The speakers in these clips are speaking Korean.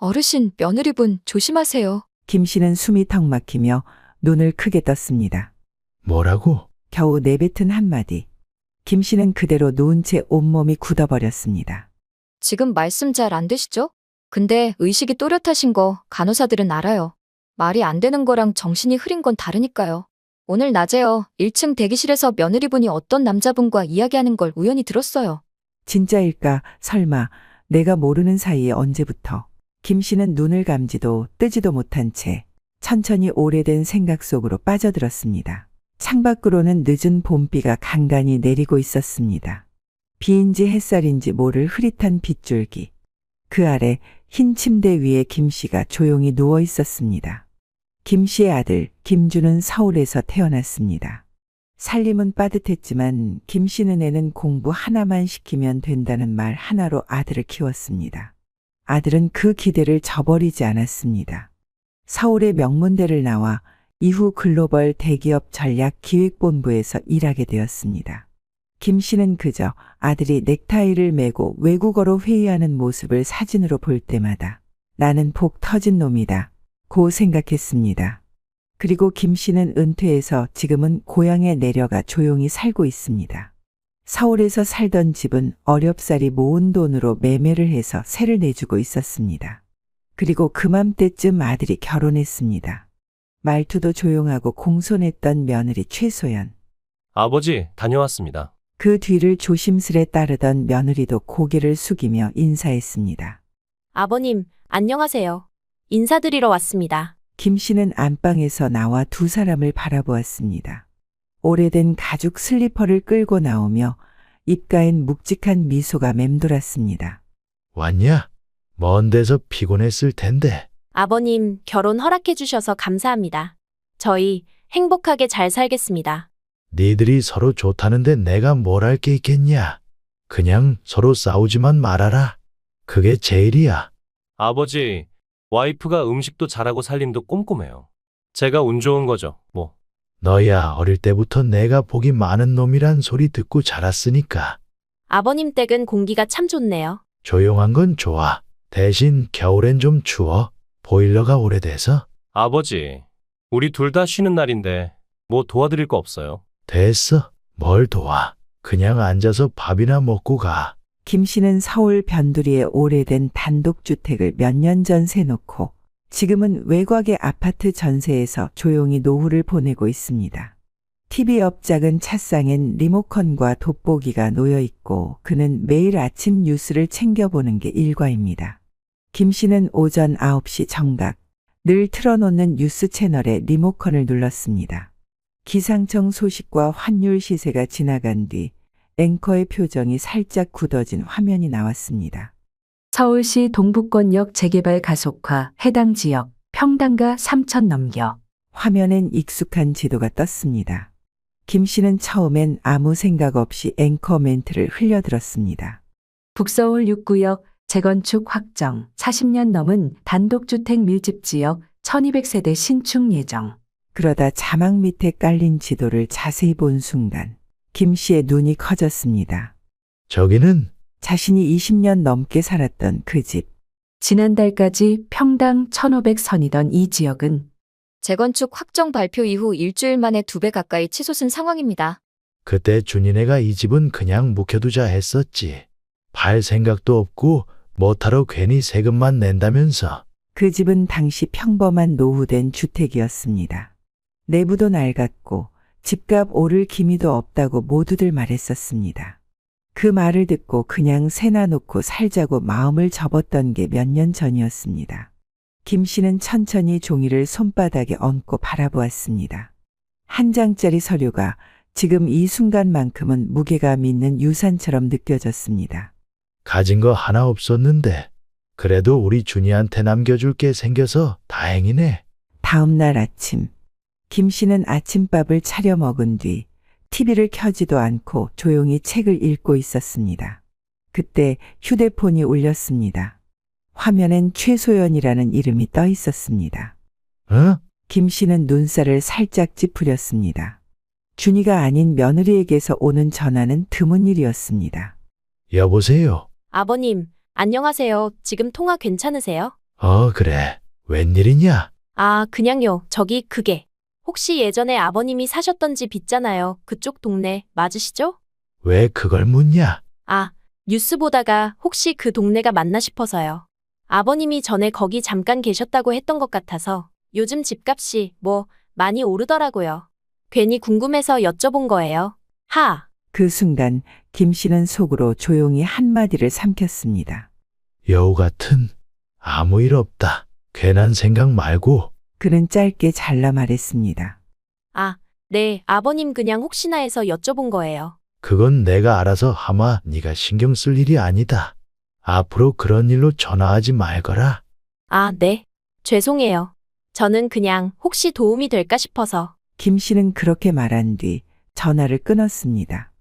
어르신, 며느리분 조심하세요. 김 씨는 숨이 턱 막히며 눈을 크게 떴습니다. 뭐라고? 겨우 내뱉은 한마디. 김 씨는 그대로 누운 채 온몸이 굳어버렸습니다. 지금 말씀 잘 안 되시죠? 근데 의식이 또렷하신 거 간호사들은 알아요. 말이 안 되는 거랑 정신이 흐린 건 다르니까요. 오늘 낮에요. 1층 대기실에서 며느리분이 어떤 남자분과 이야기하는 걸 우연히 들었어요. 진짜일까? 설마 내가 모르는 사이에 언제부터? 김 씨는 눈을 감지도 뜨지도 못한 채 천천히 오래된 생각 속으로 빠져들었습니다. 창밖으로는 늦은 봄비가 간간히 내리고 있었습니다. 비인지 햇살인지 모를 흐릿한 빗줄기. 그 아래 흰 침대 위에 김 씨가 조용히 누워 있었습니다. 김 씨의 아들 김주는 서울에서 태어났습니다. 살림은 빠듯했지만 김 씨는 애는 공부 하나만 시키면 된다는 말 하나로 아들을 키웠습니다. 아들은 그 기대를 저버리지 않았습니다. 서울의 명문대를 나와 이후 글로벌 대기업 전략기획본부에서 일하게 되었습니다. 김 씨는 그저 아들이 넥타이를 메고 외국어로 회의하는 모습을 사진으로 볼 때마다 나는 복 터진 놈이다 고 생각했습니다. 그리고 김 씨는 은퇴해서 지금은 고향에 내려가 조용히 살고 있습니다. 서울에서 살던 집은 어렵사리 모은 돈으로 매매를 해서 세를 내주고 있었습니다. 그리고 그맘때쯤 아들이 결혼했습니다. 말투도 조용하고 공손했던 며느리 최소연. 아버지, 다녀왔습니다. 그 뒤를 조심스레 따르던 며느리도 고개를 숙이며 인사했습니다. 아버님, 안녕하세요. 인사드리러 왔습니다. 김 씨는 안방에서 나와 두 사람을 바라보았습니다. 오래된 가죽 슬리퍼를 끌고 나오며 입가엔 묵직한 미소가 맴돌았습니다. 왔냐? 먼 데서 피곤했을 텐데. 아버님, 결혼 허락해 주셔서 감사합니다. 저희 행복하게 잘 살겠습니다. 니들이 서로 좋다는데 내가 뭘 할 게 있겠냐? 그냥 서로 싸우지만 말아라. 그게 제일이야. 아버지, 와이프가 음식도 잘하고 살림도 꼼꼼해요. 제가 운 좋은 거죠, 뭐. 너야 어릴 때부터 내가 복이 많은 놈이란 소리 듣고 자랐으니까. 아버님 댁은 공기가 참 좋네요. 조용한 건 좋아. 대신 겨울엔 좀 추워. 보일러가 오래돼서. 아버지, 우리 둘 다 쉬는 날인데 뭐 도와드릴 거 없어요. 됐어. 뭘 도와. 그냥 앉아서 밥이나 먹고 가. 김 씨는 서울 변두리의 오래된 단독주택을 몇 년 전 세놓고 지금은 외곽의 아파트 전세에서 조용히 노후를 보내고 있습니다. TV 옆 작은 찻상엔 리모컨과 돋보기가 놓여 있고 그는 매일 아침 뉴스를 챙겨보는 게 일과입니다. 김 씨는 오전 9시 정각 늘 틀어놓는 뉴스 채널에 리모컨을 눌렀습니다. 기상청 소식과 환율 시세가 지나간 뒤 앵커의 표정이 살짝 굳어진 화면이 나왔습니다. 서울시 동북권역 재개발 가속화 해당 지역 평당가 3천 넘겨. 화면엔 익숙한 지도가 떴습니다. 김 씨는 처음엔 아무 생각 없이 앵커 멘트를 흘려들었습니다. 북서울 6구역 재건축 확정 40년 넘은 단독주택 밀집 지역 1200세대 신축 예정. 그러다 자막 밑에 깔린 지도를 자세히 본 순간 김 씨의 눈이 커졌습니다. 저기는 자신이 20년 넘게 살았던 그 집. 지난달까지 평당 1,500선이던 이 지역은 재건축 확정 발표 이후 일주일 만에 2배 가까이 치솟은 상황입니다. 그때 준이네가 이 집은 그냥 묵혀두자 했었지. 팔 생각도 없고 못하러 괜히 세금만 낸다면서. 그 집은 당시 평범한 노후된 주택이었습니다. 내부도 낡았고 집값 오를 기미도 없다고 모두들 말했었습니다. 그 말을 듣고 그냥 세나 놓고 살자고 마음을 접었던 게 몇 년 전이었습니다. 김 씨는 천천히 종이를 손바닥에 얹고 바라보았습니다. 한 장짜리 서류가 지금 이 순간만큼은 무게감 있는 유산처럼 느껴졌습니다. 가진 거 하나 없었는데 그래도 우리 준이한테 남겨줄 게 생겨서 다행이네. 다음 날 아침, 김 씨는 아침밥을 차려 먹은 뒤 TV를 켜지도 않고 조용히 책을 읽고 있었습니다. 그때 휴대폰이 울렸습니다. 화면엔 최소연이라는 이름이 떠 있었습니다. 어? 김 씨는 눈살을 살짝 찌푸렸습니다. 준이가 아닌 며느리에게서 오는 전화는 드문 일이었습니다. 여보세요. 아버님, 안녕하세요. 지금 통화 괜찮으세요? 그래. 웬일이냐? 아, 그냥요. 저기 그게. 혹시 예전에 아버님이 사셨던 집 있잖아요. 그쪽 동네 맞으시죠? 왜 그걸 묻냐? 아, 뉴스 보다가 혹시 그 동네가 맞나 싶어서요. 아버님이 전에 거기 잠깐 계셨다고 했던 것 같아서 요즘 집값이 많이 오르더라고요. 괜히 궁금해서 여쭤본 거예요. 하, 그 순간 김 씨는 속으로 조용히 한마디를 삼켰습니다. 여우 같은 아무 일 없다. 괜한 생각 말고 그는 짧게 잘라 말했습니다. 아, 네, 아버님 그냥 혹시나 해서 여쭤본 거예요. 그건 내가 알아서 하마 네가 신경 쓸 일이 아니다. 앞으로 그런 일로 전화하지 말거라. 아, 네. 죄송해요. 저는 그냥 혹시 도움이 될까 싶어서. 김 씨는 그렇게 말한 뒤 전화를 끊었습니다.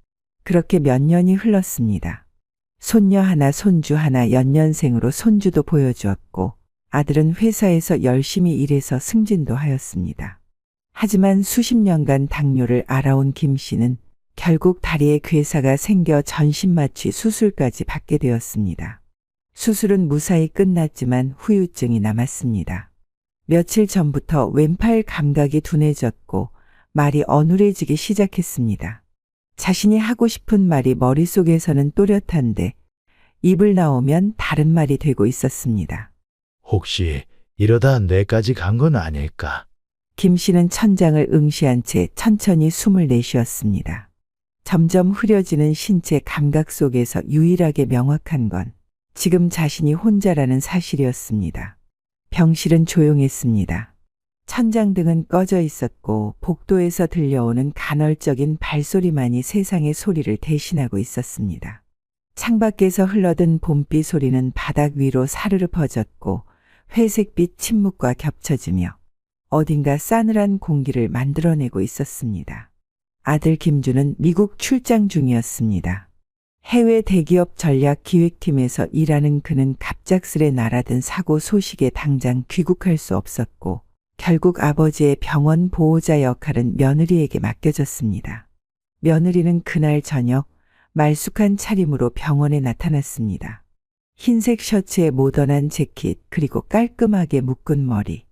그렇게 몇 년이 흘렀습니다. 손녀 하나, 손주 하나 연년생으로 손주도 보여주었고 아들은 회사에서 열심히 일해서 승진도 하였습니다. 하지만 수십 년간 당뇨를 알아온 김 씨는 결국 다리에 괴사가 생겨 전신마취 수술까지 받게 되었습니다. 수술은 무사히 끝났지만 후유증이 남았습니다. 며칠 전부터 왼팔 감각이 둔해졌고 말이 어눌해지기 시작했습니다. 자신이 하고 싶은 말이 머릿속에서는 또렷한데 입을 나오면 다른 말이 되고 있었습니다. 혹시 이러다 뇌까지 간 건 아닐까? 김 씨는 천장을 응시한 채 천천히 숨을 내쉬었습니다. 점점 흐려지는 신체 감각 속에서 유일하게 명확한 건 지금 자신이 혼자라는 사실이었습니다. 병실은 조용했습니다. 천장등은 꺼져 있었고 복도에서 들려오는 간헐적인 발소리만이 세상의 소리를 대신하고 있었습니다. 창밖에서 흘러든 봄비 소리는 바닥 위로 사르르 퍼졌고 회색빛 침묵과 겹쳐지며 어딘가 싸늘한 공기를 만들어내고 있었습니다. 아들 김주는 미국 출장 중이었습니다. 해외 대기업 전략기획팀에서 일하는 그는 갑작스레 날아든 사고 소식에 당장 귀국할 수 없었고 결국 아버지의 병원 보호자 역할은 며느리에게 맡겨졌습니다. 며느리는 그날 저녁 말쑥한 차림으로 병원에 나타났습니다. 흰색 셔츠에 모던한 재킷 그리고 깔끔하게 묶은 머리.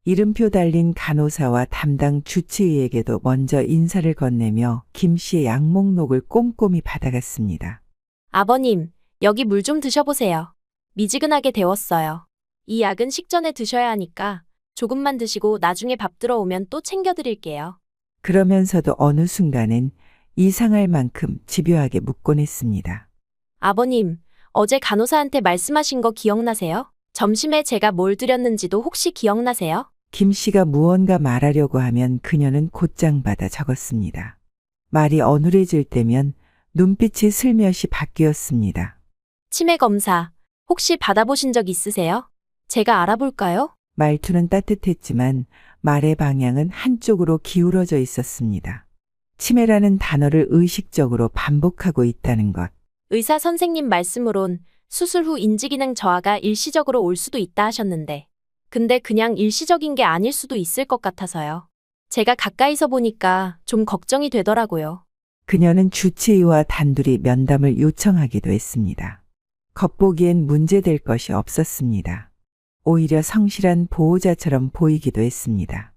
이름표 달린 간호사와 담당 주치의에게도 먼저 인사를 건네며 김 씨의 양목록을 꼼꼼히 받아갔습니다. 아버님, 여기 물 좀 드셔보세요. 미지근하게 데웠어요. 이 약은 식전에 드셔야 하니까 조금만 드시고 나중에 밥 들어오면 또 챙겨드릴게요. 그러면서도 어느 순간엔 이상할 만큼 집요하게 묻곤 했습니다. 아버님, 어제 간호사한테 말씀하신 거 기억나세요? 점심에 제가 뭘 드렸는지도 혹시 기억나세요? 김 씨가 무언가 말하려고 하면 그녀는 곧장 받아 적었습니다. 말이 어눌해질 때면 눈빛이 슬며시 바뀌었습니다. 치매 검사, 혹시 받아보신 적 있으세요? 제가 알아볼까요? 말투는 따뜻했지만 말의 방향은 한쪽으로 기울어져 있었습니다. 치매라는 단어를 의식적으로 반복하고 있다는 것. 의사 선생님 말씀으론 수술 후 인지기능 저하가 일시적으로 올 수도 있다 하셨는데, 근데 그냥 일시적인 게 아닐 수도 있을 것 같아서요. 제가 가까이서 보니까 좀 걱정이 되더라고요. 그녀는 주치의와 단둘이 면담을 요청하기도 했습니다. 겉보기엔 문제될 것이 없었습니다. 오히려 성실한 보호자처럼 보이기도 했습니다.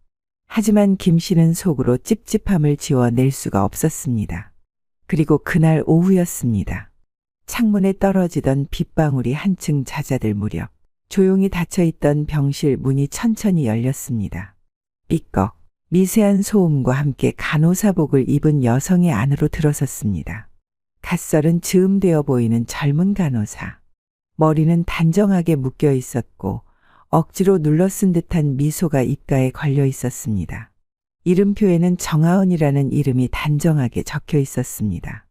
하지만 김 씨는 속으로 찝찝함을 지워낼 수가 없었습니다. 그리고 그날 오후였습니다. 창문에 떨어지던 빗방울이 한층 잦아들 무렵 조용히 닫혀있던 병실 문이 천천히 열렸습니다. 삐걱, 미세한 소음과 함께 간호사복을 입은 여성의 안으로 들어섰습니다. 갓설은 즈음되어 보이는 젊은 간호사. 머리는 단정하게 묶여 있었고 억지로 눌러쓴 듯한 미소가 입가에 걸려 있었습니다. 이름표에는 정하은이라는 이름이 단정하게 적혀 있었습니다.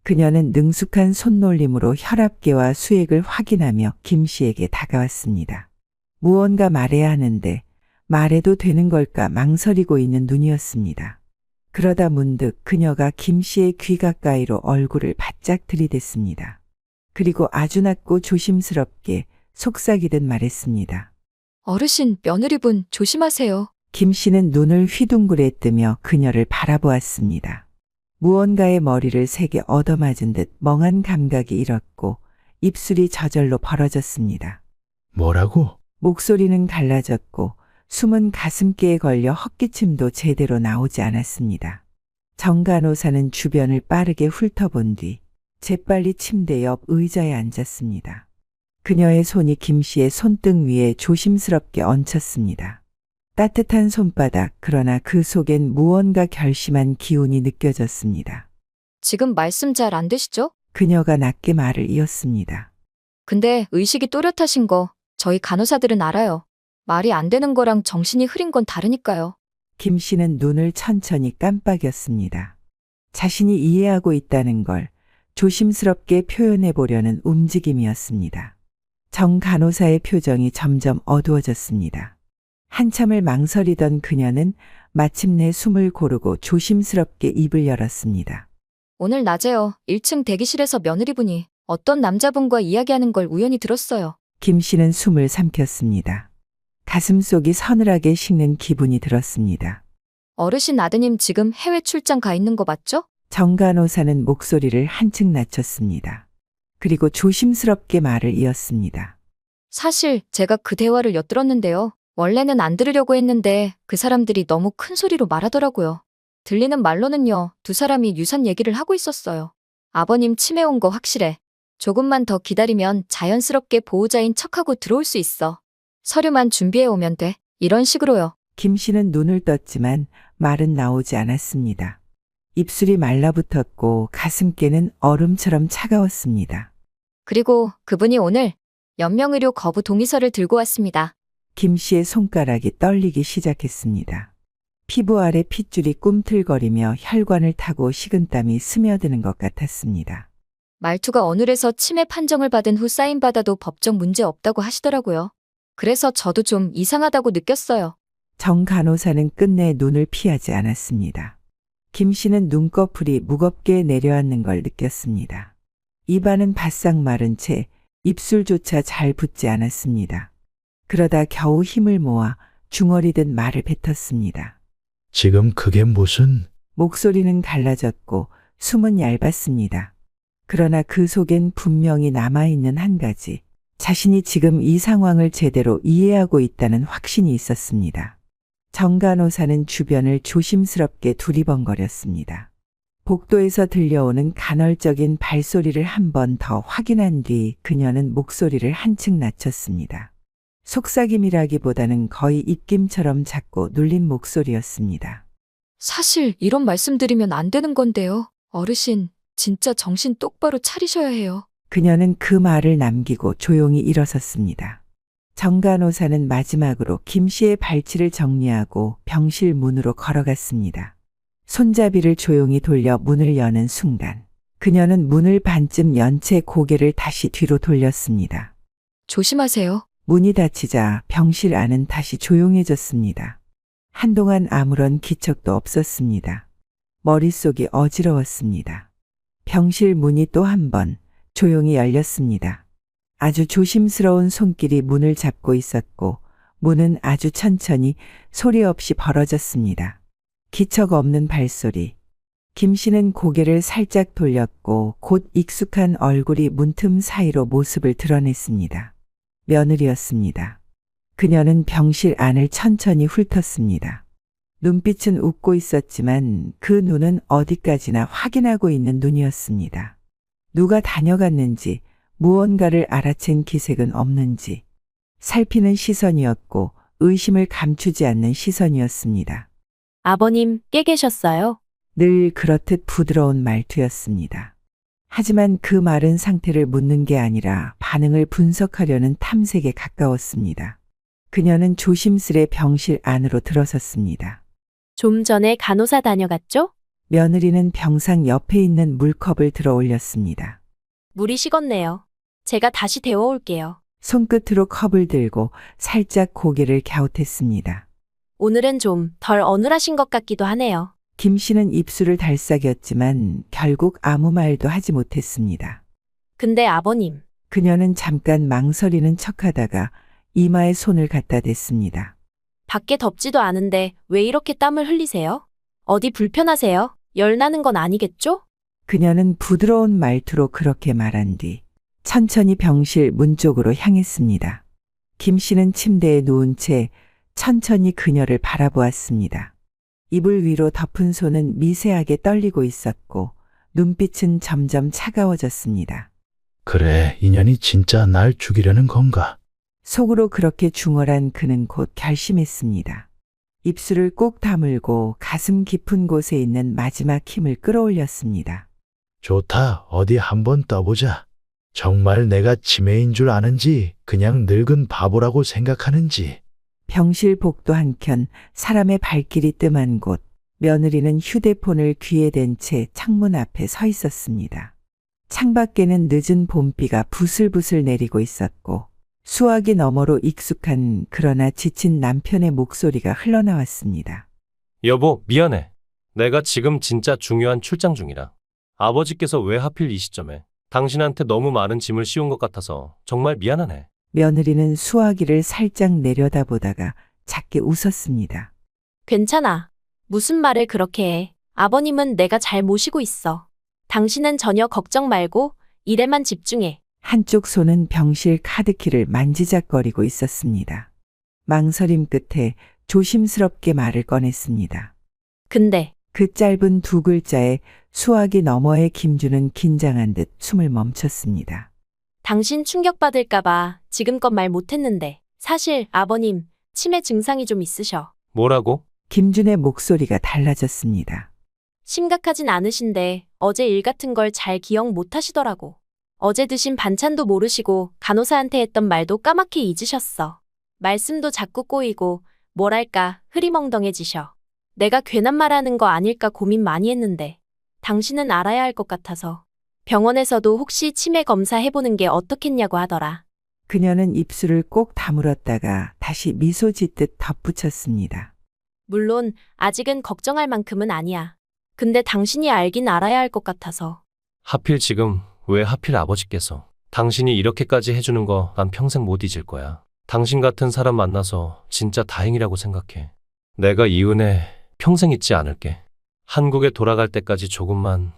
그녀는 능숙한 손놀림으로 혈압계와 수액을 확인하며 김 씨에게 다가왔습니다. 무언가 말해야 하는데 말해도 되는 걸까 망설이고 있는 눈이었습니다. 그러다 문득 그녀가 김 씨의 귀 가까이로 얼굴을 바짝 들이댔습니다. 그리고 아주 낮고 조심스럽게 속삭이듯 말했습니다. 어르신, 며느리분 조심하세요. 김 씨는 눈을 휘둥그레 뜨며 그녀를 바라보았습니다. 무언가의 머리를 세게 얻어맞은 듯 멍한 감각이 일었고 입술이 저절로 벌어졌습니다. 뭐라고? 목소리는 갈라졌고 숨은 가슴께에 걸려 헛기침도 제대로 나오지 않았습니다. 정 간호사는 주변을 빠르게 훑어본 뒤 재빨리 침대 옆 의자에 앉았습니다. 그녀의 손이 김 씨의 손등 위에 조심스럽게 얹혔습니다. 따뜻한 손바닥, 그러나 그 속엔 무언가 결심한 기운이 느껴졌습니다. 지금 말씀 잘 안 되시죠? 그녀가 낮게 말을 이었습니다. 근데 의식이 또렷하신 거 저희 간호사들은 알아요. 말이 안 되는 거랑 정신이 흐린 건 다르니까요. 김 씨는 눈을 천천히 깜빡였습니다. 자신이 이해하고 있다는 걸 조심스럽게 표현해 보려는 움직임이었습니다. 정 간호사의 표정이 점점 어두워졌습니다. 한참을 망설이던 그녀는 마침내 숨을 고르고 조심스럽게 입을 열었습니다. 오늘 낮에요. 1층 대기실에서 며느리분이 어떤 남자분과 이야기하는 걸 우연히 들었어요. 김 씨는 숨을 삼켰습니다. 가슴속이 서늘하게 식는 기분이 들었습니다. 어르신 아드님 지금 해외 출장 가 있는 거 맞죠? 정 간호사는 목소리를 한층 낮췄습니다. 그리고 조심스럽게 말을 이었습니다. 사실 제가 그 대화를 엿들었는데요. 원래는 안 들으려고 했는데 그 사람들이 너무 큰 소리로 말하더라고요. 들리는 말로는요, 두 사람이 유산 얘기를 하고 있었어요. 아버님 치매 온 거 확실해. 조금만 더 기다리면 자연스럽게 보호자인 척하고 들어올 수 있어. 서류만 준비해 오면 돼. 이런 식으로요. 김 씨는 눈을 떴지만 말은 나오지 않았습니다. 입술이 말라붙었고 가슴께는 얼음처럼 차가웠습니다. 그리고 그분이 오늘 연명의료 거부 동의서를 들고 왔습니다. 김 씨의 손가락이 떨리기 시작했습니다. 피부 아래 핏줄이 꿈틀거리며 혈관을 타고 식은땀이 스며드는 것 같았습니다. 말투가 어눌해서 치매 판정을 받은 후 사인받아도 법적 문제 없다고 하시더라고요. 그래서 저도 좀 이상하다고 느꼈어요. 정 간호사는 끝내 눈을 피하지 않았습니다. 김 씨는 눈꺼풀이 무겁게 내려앉는 걸 느꼈습니다. 입안은 바싹 마른 채 입술조차 잘 붙지 않았습니다. 그러다 겨우 힘을 모아 중얼이듯 말을 뱉었습니다. 지금 그게 무슨? 목소리는 갈라졌고 숨은 얇았습니다. 그러나 그 속엔 분명히 남아있는 한 가지, 자신이 지금 이 상황을 제대로 이해하고 있다는 확신이 있었습니다. 정 간호사는 주변을 조심스럽게 두리번거렸습니다. 복도에서 들려오는 간헐적인 발소리를 한 번 더 확인한 뒤 그녀는 목소리를 한층 낮췄습니다. 속삭임이라기보다는 거의 입김처럼 작고 눌린 목소리였습니다. 사실 이런 말씀드리면 안 되는 건데요. 어르신, 진짜 정신 똑바로 차리셔야 해요. 그녀는 그 말을 남기고 조용히 일어섰습니다. 정 간호사는 마지막으로 김 씨의 발치를 정리하고 병실 문으로 걸어갔습니다. 손잡이를 조용히 돌려 문을 여는 순간 그녀는 문을 반쯤 연 채 고개를 다시 뒤로 돌렸습니다. 조심하세요. 문이 닫히자 병실 안은 다시 조용해졌습니다. 한동안 아무런 기척도 없었습니다. 머릿속이 어지러웠습니다. 병실 문이 또 한 번 조용히 열렸습니다. 아주 조심스러운 손길이 문을 잡고 있었고 문은 아주 천천히 소리 없이 벌어졌습니다. 기척 없는 발소리. 김 씨는 고개를 살짝 돌렸고 곧 익숙한 얼굴이 문틈 사이로 모습을 드러냈습니다. 며느리였습니다. 그녀는 병실 안을 천천히 훑었습니다. 눈빛은 웃고 있었지만 그 눈은 어디까지나 확인하고 있는 눈이었습니다. 누가 다녀갔는지, 무언가를 알아챈 기색은 없는지 살피는 시선이었고 의심을 감추지 않는 시선이었습니다. 아버님, 깨 계셨어요? 늘 그렇듯 부드러운 말투였습니다. 하지만 그 말은 상태를 묻는 게 아니라 반응을 분석하려는 탐색에 가까웠습니다. 그녀는 조심스레 병실 안으로 들어섰습니다. 좀 전에 간호사 다녀갔죠? 며느리는 병상 옆에 있는 물컵을 들어 올렸습니다. 물이 식었네요. 제가 다시 데워올게요. 손끝으로 컵을 들고 살짝 고개를 갸웃했습니다. 오늘은 좀 덜 어눌하신 것 같기도 하네요. 김 씨는 입술을 달싹였지만 결국 아무 말도 하지 못했습니다. 근데 아버님, 그녀는 잠깐 망설이는 척하다가 이마에 손을 갖다 댔습니다. 밖에 덥지도 않은데 왜 이렇게 땀을 흘리세요? 어디 불편하세요? 열 나는 건 아니겠죠? 그녀는 부드러운 말투로 그렇게 말한 뒤 천천히 병실 문 쪽으로 향했습니다. 김 씨는 침대에 누운 채 천천히 그녀를 바라보았습니다. 이불 위로 덮은 손은 미세하게 떨리고 있었고 눈빛은 점점 차가워졌습니다. 그래, 인연이 진짜 날 죽이려는 건가? 속으로 그렇게 중얼한 그는 곧 결심했습니다. 입술을 꼭 다물고 가슴 깊은 곳에 있는 마지막 힘을 끌어올렸습니다. 좋다, 어디 한번 떠보자. 정말 내가 치매인 줄 아는지 그냥 늙은 바보라고 생각하는지. 병실 복도 한켠 사람의 발길이 뜸한 곳, 며느리는 휴대폰을 귀에 댄 채 창문 앞에 서 있었습니다. 창밖에는 늦은 봄비가 부슬부슬 내리고 있었고 수화기 너머로 익숙한 그러나 지친 남편의 목소리가 흘러나왔습니다. 여보, 미안해. 내가 지금 진짜 중요한 출장 중이라. 아버지께서 왜 하필 이 시점에 당신한테 너무 많은 짐을 씌운 것 같아서 정말 미안하네. 며느리는 수화기를 살짝 내려다보다가 작게 웃었습니다. 괜찮아. 무슨 말을 그렇게 해. 아버님은 내가 잘 모시고 있어. 당신은 전혀 걱정 말고 일에만 집중해. 한쪽 손은 병실 카드키를 만지작거리고 있었습니다. 망설임 끝에 조심스럽게 말을 꺼냈습니다. 근데 그 짧은 두 글자에 수화기 너머의 김주는 긴장한 듯 숨을 멈췄습니다. 당신 충격받을까봐 지금껏 말 못했는데 사실 아버님 치매 증상이 좀 있으셔. 뭐라고? 김준의 목소리가 달라졌습니다. 심각하진 않으신데 어제 일 같은 걸 잘 기억 못 하시더라고. 어제 드신 반찬도 모르시고 간호사한테 했던 말도 까맣게 잊으셨어. 말씀도 자꾸 꼬이고 뭐랄까 흐리멍덩해지셔. 내가 괜한 말하는 거 아닐까 고민 많이 했는데 당신은 알아야 할 것 같아서 병원에서도 혹시 치매 검사 해보는 게 어떻겠냐고 하더라. 그녀는 입술을 꼭 다물었다가 다시 미소 짓듯 덧붙였습니다. 물론 아직은 걱정할 만큼은 아니야. 근데 당신이 알긴 알아야 할 것 같아서. 하필 지금, 왜 하필 아버지께서. 당신이 이렇게까지 해주는 거 난 평생 못 잊을 거야. 당신 같은 사람 만나서 진짜 다행이라고 생각해. 내가 이 은혜 평생 잊지 않을게. 한국에 돌아갈 때까지 조금만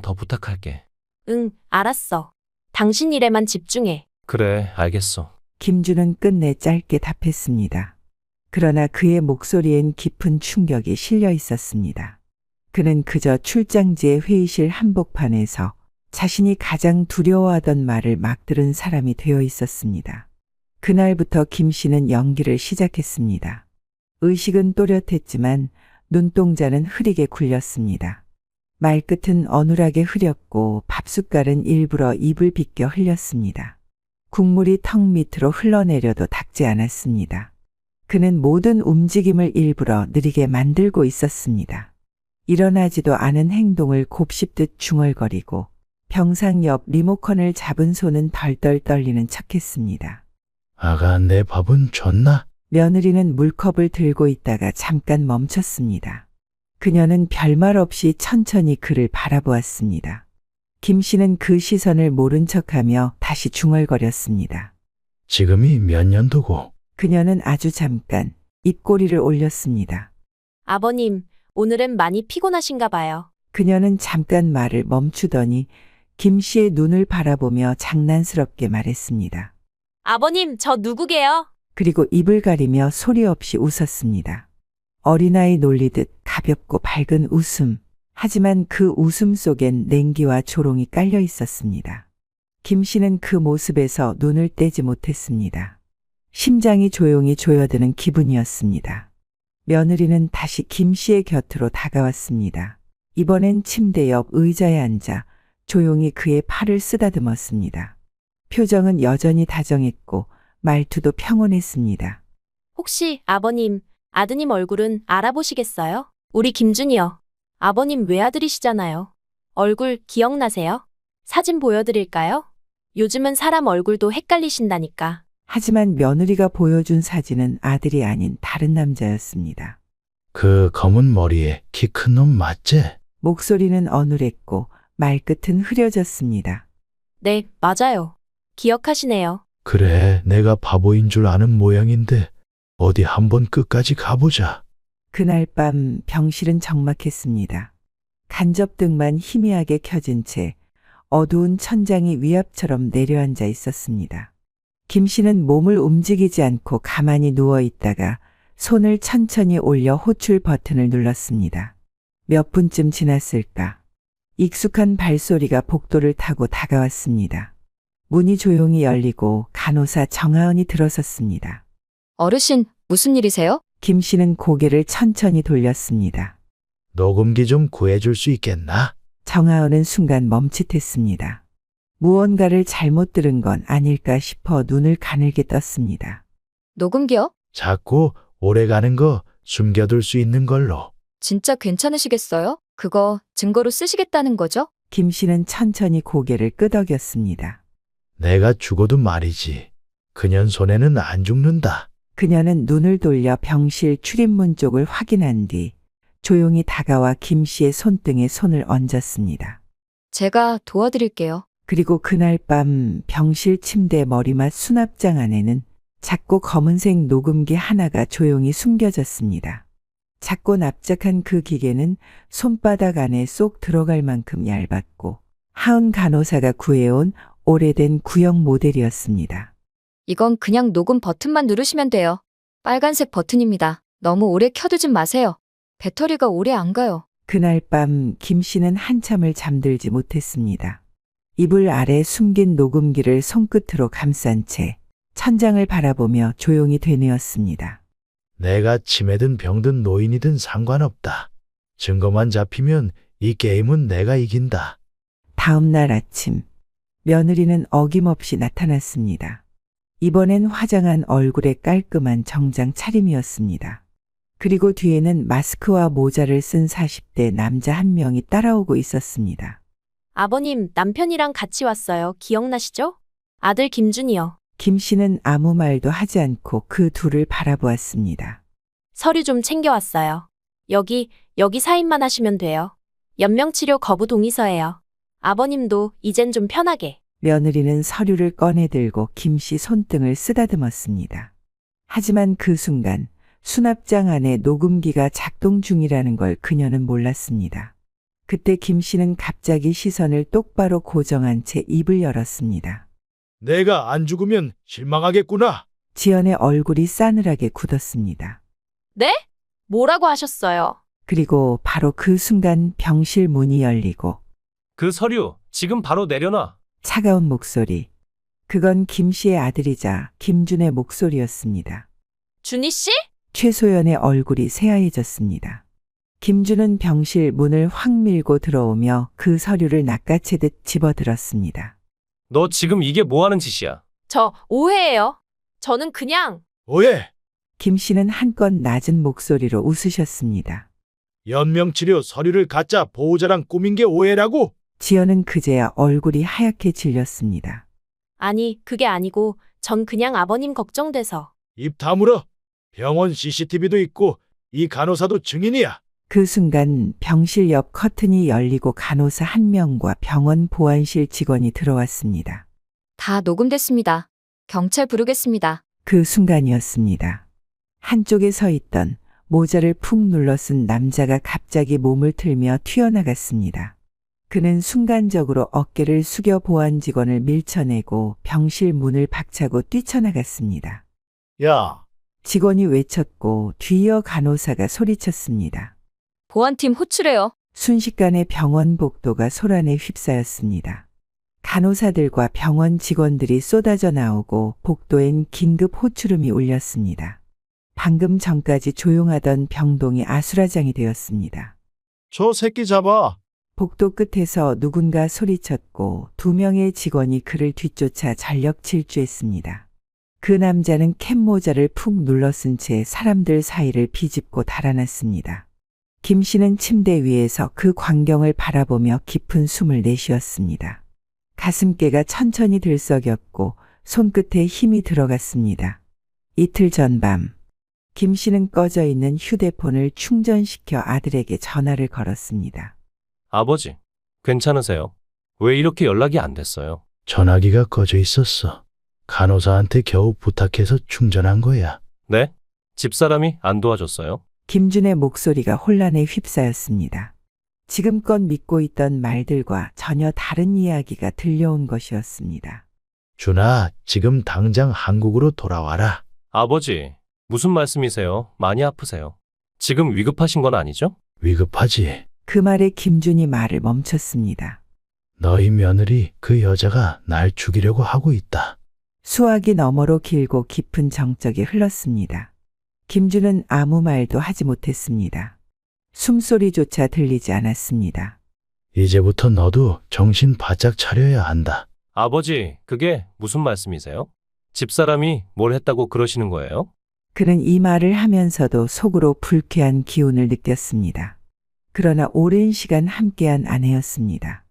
더 부탁할게. 응, 알았어. 당신 일에만 집중해. 그래, 알겠어. 김주는 끝내 짧게 답했습니다. 그러나 그의 목소리엔 깊은 충격이 실려 있었습니다. 그는 그저 출장지의 회의실 한복판에서 자신이 가장 두려워하던 말을 막 들은 사람이 되어 있었습니다. 그날부터 김 씨는 연기를 시작했습니다. 의식은 또렷했지만 눈동자는 흐리게 굴렸습니다. 말끝은 어눌하게 흐렸고 밥숟갈은 일부러 입을 비껴 흘렸습니다. 국물이 턱 밑으로 흘러내려도 닿지 않았습니다. 그는 모든 움직임을 일부러 느리게 만들고 있었습니다. 일어나지도 않은 행동을 곱씹듯 중얼거리고 병상 옆 리모컨을 잡은 손은 덜덜 떨리는 척했습니다. 아가, 내 밥은 줬나? 며느리는 물컵을 들고 있다가 잠깐 멈췄습니다. 그녀는 별말 없이 천천히 그를 바라보았습니다. 김 씨는 그 시선을 모른 척하며 다시 중얼거렸습니다. 지금이 몇 년도고? 그녀는 아주 잠깐 입꼬리를 올렸습니다. 아버님, 오늘은 많이 피곤하신가 봐요. 그녀는 잠깐 말을 멈추더니 김 씨의 눈을 바라보며 장난스럽게 말했습니다. 아버님, 저 누구게요? 그리고 입을 가리며 소리 없이 웃었습니다. 어린아이 놀리듯 가볍고 밝은 웃음. 하지만 그 웃음 속엔 냉기와 조롱이 깔려 있었습니다. 김 씨는 그 모습에서 눈을 떼지 못했습니다. 심장이 조용히 조여드는 기분이었습니다. 며느리는 다시 김 씨의 곁으로 다가왔습니다. 이번엔 침대 옆 의자에 앉아 조용히 그의 팔을 쓰다듬었습니다. 표정은 여전히 다정했고 말투도 평온했습니다. 혹시 아버님, 아드님 얼굴은 알아보시겠어요? 우리 김준이요. 아버님 외아들이시잖아요. 얼굴 기억나세요? 사진 보여드릴까요? 요즘은 사람 얼굴도 헷갈리신다니까. 하지만 며느리가 보여준 사진은 아들이 아닌 다른 남자였습니다. 그 검은 머리에 키 큰 놈 맞지? 목소리는 어눌했고 말끝은 흐려졌습니다. 네, 맞아요. 기억하시네요. 그래, 내가 바보인 줄 아는 모양인데 어디 한번 끝까지 가보자. 그날 밤 병실은 적막했습니다. 간접등만 희미하게 켜진 채 어두운 천장이 위압처럼 내려앉아 있었습니다. 김 씨는 몸을 움직이지 않고 가만히 누워 있다가 손을 천천히 올려 호출 버튼을 눌렀습니다. 몇 분쯤 지났을까? 익숙한 발소리가 복도를 타고 다가왔습니다. 문이 조용히 열리고 간호사 정하은이 들어섰습니다. 어르신, 무슨 일이세요? 김 씨는 고개를 천천히 돌렸습니다. 녹음기 좀 구해줄 수 있겠나? 정하은은 순간 멈칫했습니다. 무언가를 잘못 들은 건 아닐까 싶어 눈을 가늘게 떴습니다. 녹음기요? 자꾸 오래가는 거 숨겨둘 수 있는 걸로. 진짜 괜찮으시겠어요? 그거 증거로 쓰시겠다는 거죠? 김 씨는 천천히 고개를 끄덕였습니다. 내가 죽어도 말이지. 그년 손에는 안 죽는다. 그녀는 눈을 돌려 병실 출입문 쪽을 확인한 뒤 조용히 다가와 김 씨의 손등에 손을 얹었습니다. 제가 도와드릴게요. 그리고 그날 밤 병실 침대 머리맡 수납장 안에는 작고 검은색 녹음기 하나가 조용히 숨겨졌습니다. 작고 납작한 그 기계는 손바닥 안에 쏙 들어갈 만큼 얇았고 하은 간호사가 구해온 오래된 구형 모델이었습니다. 이건 그냥 녹음 버튼만 누르시면 돼요. 빨간색 버튼입니다. 너무 오래 켜두진 마세요. 배터리가 오래 안 가요. 그날 밤 김 씨는 한참을 잠들지 못했습니다. 이불 아래 숨긴 녹음기를 손끝으로 감싼 채 천장을 바라보며 조용히 되뇌었습니다. 내가 치매든 병든 노인이든 상관없다. 증거만 잡히면 이 게임은 내가 이긴다. 다음 날 아침 며느리는 어김없이 나타났습니다. 이번엔 화장한 얼굴에 깔끔한 정장 차림이었습니다. 그리고 뒤에는 마스크와 모자를 쓴 40대 남자 한 명이 따라오고 있었습니다. 아버님, 남편이랑 같이 왔어요. 기억나시죠? 아들 김준이요. 김 씨는 아무 말도 하지 않고 그 둘을 바라보았습니다. 서류 좀 챙겨왔어요. 여기 사인만 하시면 돼요. 연명치료 거부 동의서예요. 아버님도 이젠 좀 편하게. 며느리는 서류를 꺼내 들고 김 씨 손등을 쓰다듬었습니다. 하지만 그 순간 수납장 안에 녹음기가 작동 중이라는 걸 그녀는 몰랐습니다. 그때 김 씨는 갑자기 시선을 똑바로 고정한 채 입을 열었습니다. 내가 안 죽으면 실망하겠구나. 지연의 얼굴이 싸늘하게 굳었습니다. 네? 뭐라고 하셨어요? 그리고 바로 그 순간 병실 문이 열리고 그 서류 지금 바로 내려놔. 차가운 목소리. 그건 김 씨의 아들이자 김준의 목소리였습니다. 준희 씨? 최소연의 얼굴이 새하얘졌습니다. 김준은 병실 문을 확 밀고 들어오며 그 서류를 낚아채듯 집어들었습니다. 너 지금 이게 뭐 하는 짓이야? 저 오해예요. 저는 그냥 오해. 김 씨는 한껏 낮은 목소리로 웃으셨습니다. 연명치료 서류를 가짜 보호자랑 꾸민 게 오해라고? 지연은 그제야 얼굴이 하얗게 질렸습니다. 아니, 그게 아니고 전 그냥 아버님 걱정돼서. 입 다물어. 병원 CCTV도 있고 이 간호사도 증인이야. 그 순간 병실 옆 커튼이 열리고 간호사 한 명과 병원 보안실 직원이 들어왔습니다. 다 녹음됐습니다. 경찰 부르겠습니다. 그 순간이었습니다. 한쪽에 서 있던 모자를 푹 눌러 쓴 남자가 갑자기 몸을 틀며 튀어나갔습니다. 그는 순간적으로 어깨를 숙여 보안 직원을 밀쳐내고 병실 문을 박차고 뛰쳐나갔습니다. 야, 직원이 외쳤고 뒤이어 간호사가 소리쳤습니다. 보안팀 호출해요. 순식간에 병원 복도가 소란에 휩싸였습니다. 간호사들과 병원 직원들이 쏟아져 나오고 복도엔 긴급 호출음이 울렸습니다. 방금 전까지 조용하던 병동이 아수라장이 되었습니다. 저 새끼 잡아. 복도 끝에서 누군가 소리쳤고 2명의 직원이 그를 뒤쫓아 전력 질주했습니다. 그 남자는 캡모자를 푹 눌러 쓴 채 사람들 사이를 비집고 달아났습니다. 김 씨는 침대 위에서 그 광경을 바라보며 깊은 숨을 내쉬었습니다. 가슴께가 천천히 들썩였고 손끝에 힘이 들어갔습니다. 이틀 전 밤, 김 씨는 꺼져 있는 휴대폰을 충전시켜 아들에게 전화를 걸었습니다. 아버지, 괜찮으세요? 왜 이렇게 연락이 안 됐어요? 전화기가 꺼져 있었어. 간호사한테 겨우 부탁해서 충전한 거야. 네? 집사람이 안 도와줬어요? 김준의 목소리가 혼란에 휩싸였습니다. 지금껏 믿고 있던 말들과 전혀 다른 이야기가 들려온 것이었습니다. 준아, 지금 당장 한국으로 돌아와라. 아버지, 무슨 말씀이세요? 많이 아프세요? 지금 위급하신 건 아니죠? 위급하지. 그 말에 김준이 말을 멈췄습니다. 너희 며느리 그 여자가 날 죽이려고 하고 있다. 수화기 너머로 길고 깊은 정적이 흘렀습니다. 김준은 아무 말도 하지 못했습니다. 숨소리조차 들리지 않았습니다. 이제부터 너도 정신 바짝 차려야 한다. 아버지, 그게 무슨 말씀이세요? 집사람이 뭘 했다고 그러시는 거예요? 그는 이 말을 하면서도 속으로 불쾌한 기운을 느꼈습니다. 그러나 오랜 시간 함께한 아내였습니다.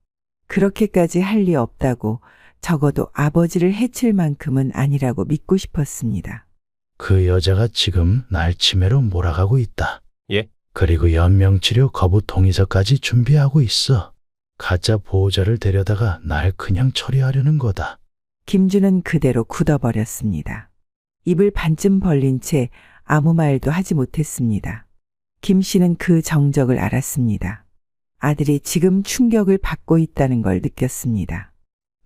그렇게까지 할 리 없다고, 적어도 아버지를 해칠 만큼은 아니라고 믿고 싶었습니다. 그 여자가 지금 날 치매로 몰아가고 있다. 예? 그리고 연명치료 거부 동의서까지 준비하고 있어. 가짜 보호자를 데려다가 날 그냥 처리하려는 거다. 김준은 그대로 굳어버렸습니다. 입을 반쯤 벌린 채 아무 말도 하지 못했습니다. 김 씨는 그 정적을 알았습니다. 아들이 지금 충격을 받고 있다는 걸 느꼈습니다.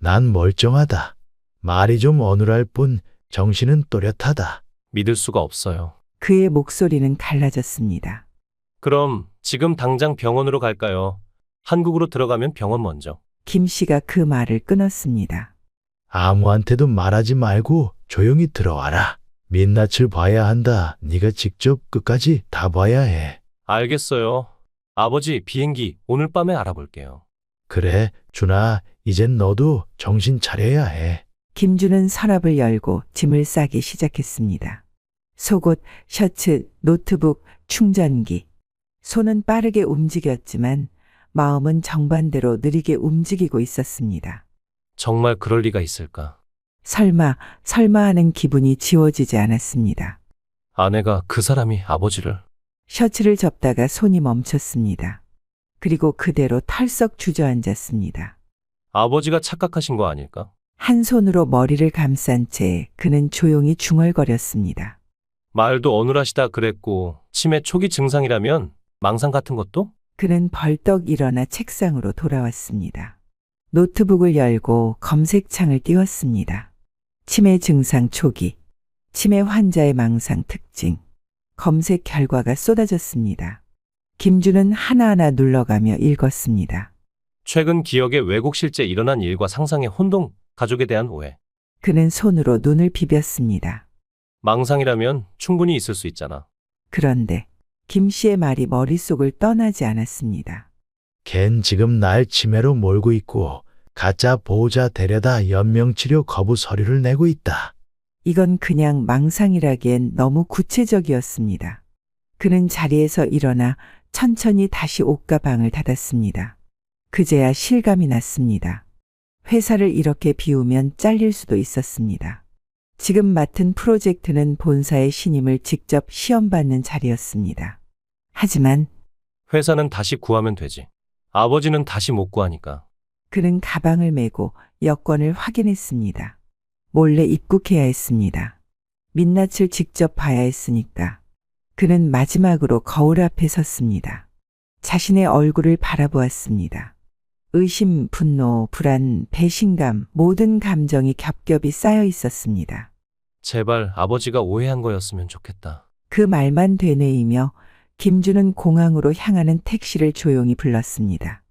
난 멀쩡하다. 말이 좀 어눌할 뿐 정신은 또렷하다. 믿을 수가 없어요. 그의 목소리는 갈라졌습니다. 그럼 지금 당장 병원으로 갈까요? 한국으로 들어가면 병원 먼저. 김 씨가 그 말을 끊었습니다. 아무한테도 말하지 말고 조용히 들어와라. 민낯을 봐야 한다. 네가 직접 끝까지 다 봐야 해. 알겠어요. 아버지, 비행기 오늘 밤에 알아볼게요. 그래, 준아, 이젠 너도 정신 차려야 해. 김준은 서랍을 열고 짐을 싸기 시작했습니다. 속옷, 셔츠, 노트북, 충전기. 손은 빠르게 움직였지만 마음은 정반대로 느리게 움직이고 있었습니다. 정말 그럴 리가 있을까? 설마 하는 기분이 지워지지 않았습니다. 아내가 그 사람이 아버지를. 셔츠를 접다가 손이 멈췄습니다. 그리고 그대로 털썩 주저앉았습니다. 아버지가 착각하신 거 아닐까? 한 손으로 머리를 감싼 채 그는 조용히 중얼거렸습니다. 말도 어눌하시다 그랬고 치매 초기 증상이라면 망상 같은 것도? 그는 벌떡 일어나 책상으로 돌아왔습니다. 노트북을 열고 검색창을 띄웠습니다. 치매 증상 초기, 치매 환자의 망상 특징, 검색 결과가 쏟아졌습니다. 김준은 하나하나 눌러가며 읽었습니다. 최근 기억에 왜곡 실제 일어난 일과 상상의 혼동, 가족에 대한 오해. 그는 손으로 눈을 비볐습니다. 망상이라면 충분히 있을 수 있잖아. 그런데 김 씨의 말이 머릿속을 떠나지 않았습니다. 걘 지금 날 치매로 몰고 있고 가짜 보호자 데려다 연명치료 거부 서류를 내고 있다. 이건 그냥 망상이라기엔 너무 구체적이었습니다. 그는 자리에서 일어나 천천히 다시 옷과 방을 닫았습니다. 그제야 실감이 났습니다. 회사를 이렇게 비우면 잘릴 수도 있었습니다. 지금 맡은 프로젝트는 본사의 신임을 직접 시험받는 자리였습니다. 하지만 회사는 다시 구하면 되지. 아버지는 다시 못 구하니까. 그는 가방을 메고 여권을 확인했습니다. 몰래 입국해야 했습니다. 민낯을 직접 봐야 했으니까. 그는 마지막으로 거울 앞에 섰습니다. 자신의 얼굴을 바라보았습니다. 의심, 분노, 불안, 배신감, 모든 감정이 겹겹이 쌓여 있었습니다. 제발 아버지가 오해한 거였으면 좋겠다. 그 말만 되뇌이며 김준은 공항으로 향하는 택시를 조용히 불렀습니다.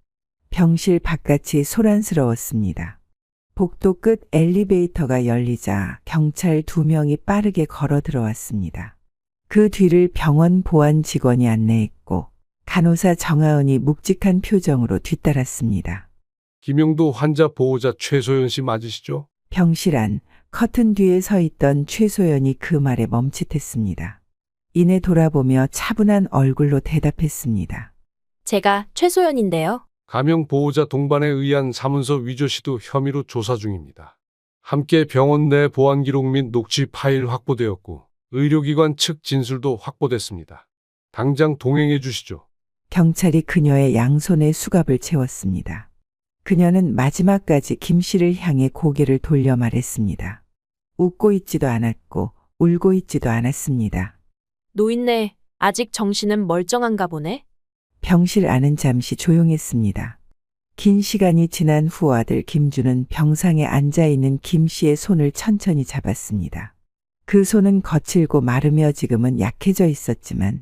병실 바깥이 소란스러웠습니다. 복도 끝 엘리베이터가 열리자 경찰 2명이 빠르게 걸어 들어왔습니다. 그 뒤를 병원 보안 직원이 안내했고 간호사 정하은이 묵직한 표정으로 뒤따랐습니다. 김영도 환자 보호자 최소연 씨 맞으시죠? 병실 안 커튼 뒤에 서 있던 최소연이 그 말에 멈칫했습니다. 이내 돌아보며 차분한 얼굴로 대답했습니다. 제가 최소연인데요. 감염 보호자 동반에 의한 사문서 위조 시도 혐의로 조사 중입니다. 함께 병원 내 보안 기록 및 녹취 파일 확보되었고 의료기관 측 진술도 확보됐습니다. 당장 동행해 주시죠. 경찰이 그녀의 양손에 수갑을 채웠습니다. 그녀는 마지막까지 김 씨를 향해 고개를 돌려 말했습니다. 웃고 있지도 않았고 울고 있지도 않았습니다. 노인네, 아직 정신은 멀쩡한가 보네. 병실 안은 잠시 조용했습니다. 긴 시간이 지난 후 아들 김주는 병상에 앉아 있는 김 씨의 손을 천천히 잡았습니다. 그 손은 거칠고 마르며 지금은 약해져 있었지만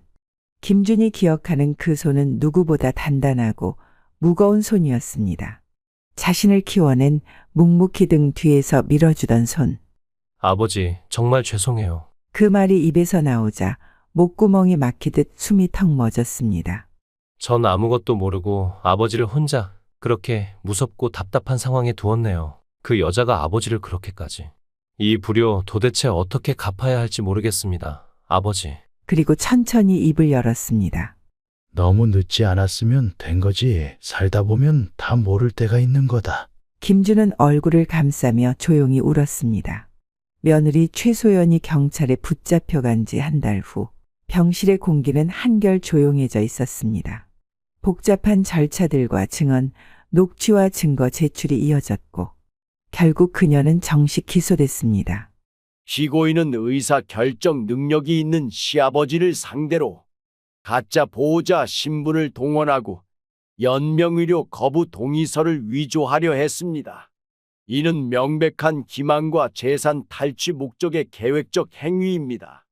김준이 기억하는 그 손은 누구보다 단단하고 무거운 손이었습니다. 자신을 키워낸 묵묵히 등 뒤에서 밀어주던 손. 아버지, 정말 죄송해요. 그 말이 입에서 나오자 목구멍이 막히듯 숨이 턱 멎었습니다. 전 아무것도 모르고 아버지를 혼자 그렇게 무섭고 답답한 상황에 두었네요. 그 여자가 아버지를 그렇게까지. 이 불효 도대체 어떻게 갚아야 할지 모르겠습니다. 아버지. 그리고 천천히 입을 열었습니다. 너무 늦지 않았으면 된 거지. 살다 보면 다 모를 때가 있는 거다. 김주는 얼굴을 감싸며 조용히 울었습니다. 며느리 최소연이 경찰에 붙잡혀간 지 한 달 후 병실의 공기는 한결 조용해져 있었습니다. 복잡한 절차들과 증언, 녹취와 증거 제출이 이어졌고 결국 그녀는 정식 기소됐습니다. 피고인은 의사 결정 능력이 있는 시아버지를 상대로 가짜 보호자 신분을 동원하고 연명의료 거부 동의서를 위조하려 했습니다. 이는 명백한 기만과 재산 탈취 목적의 계획적 행위입니다.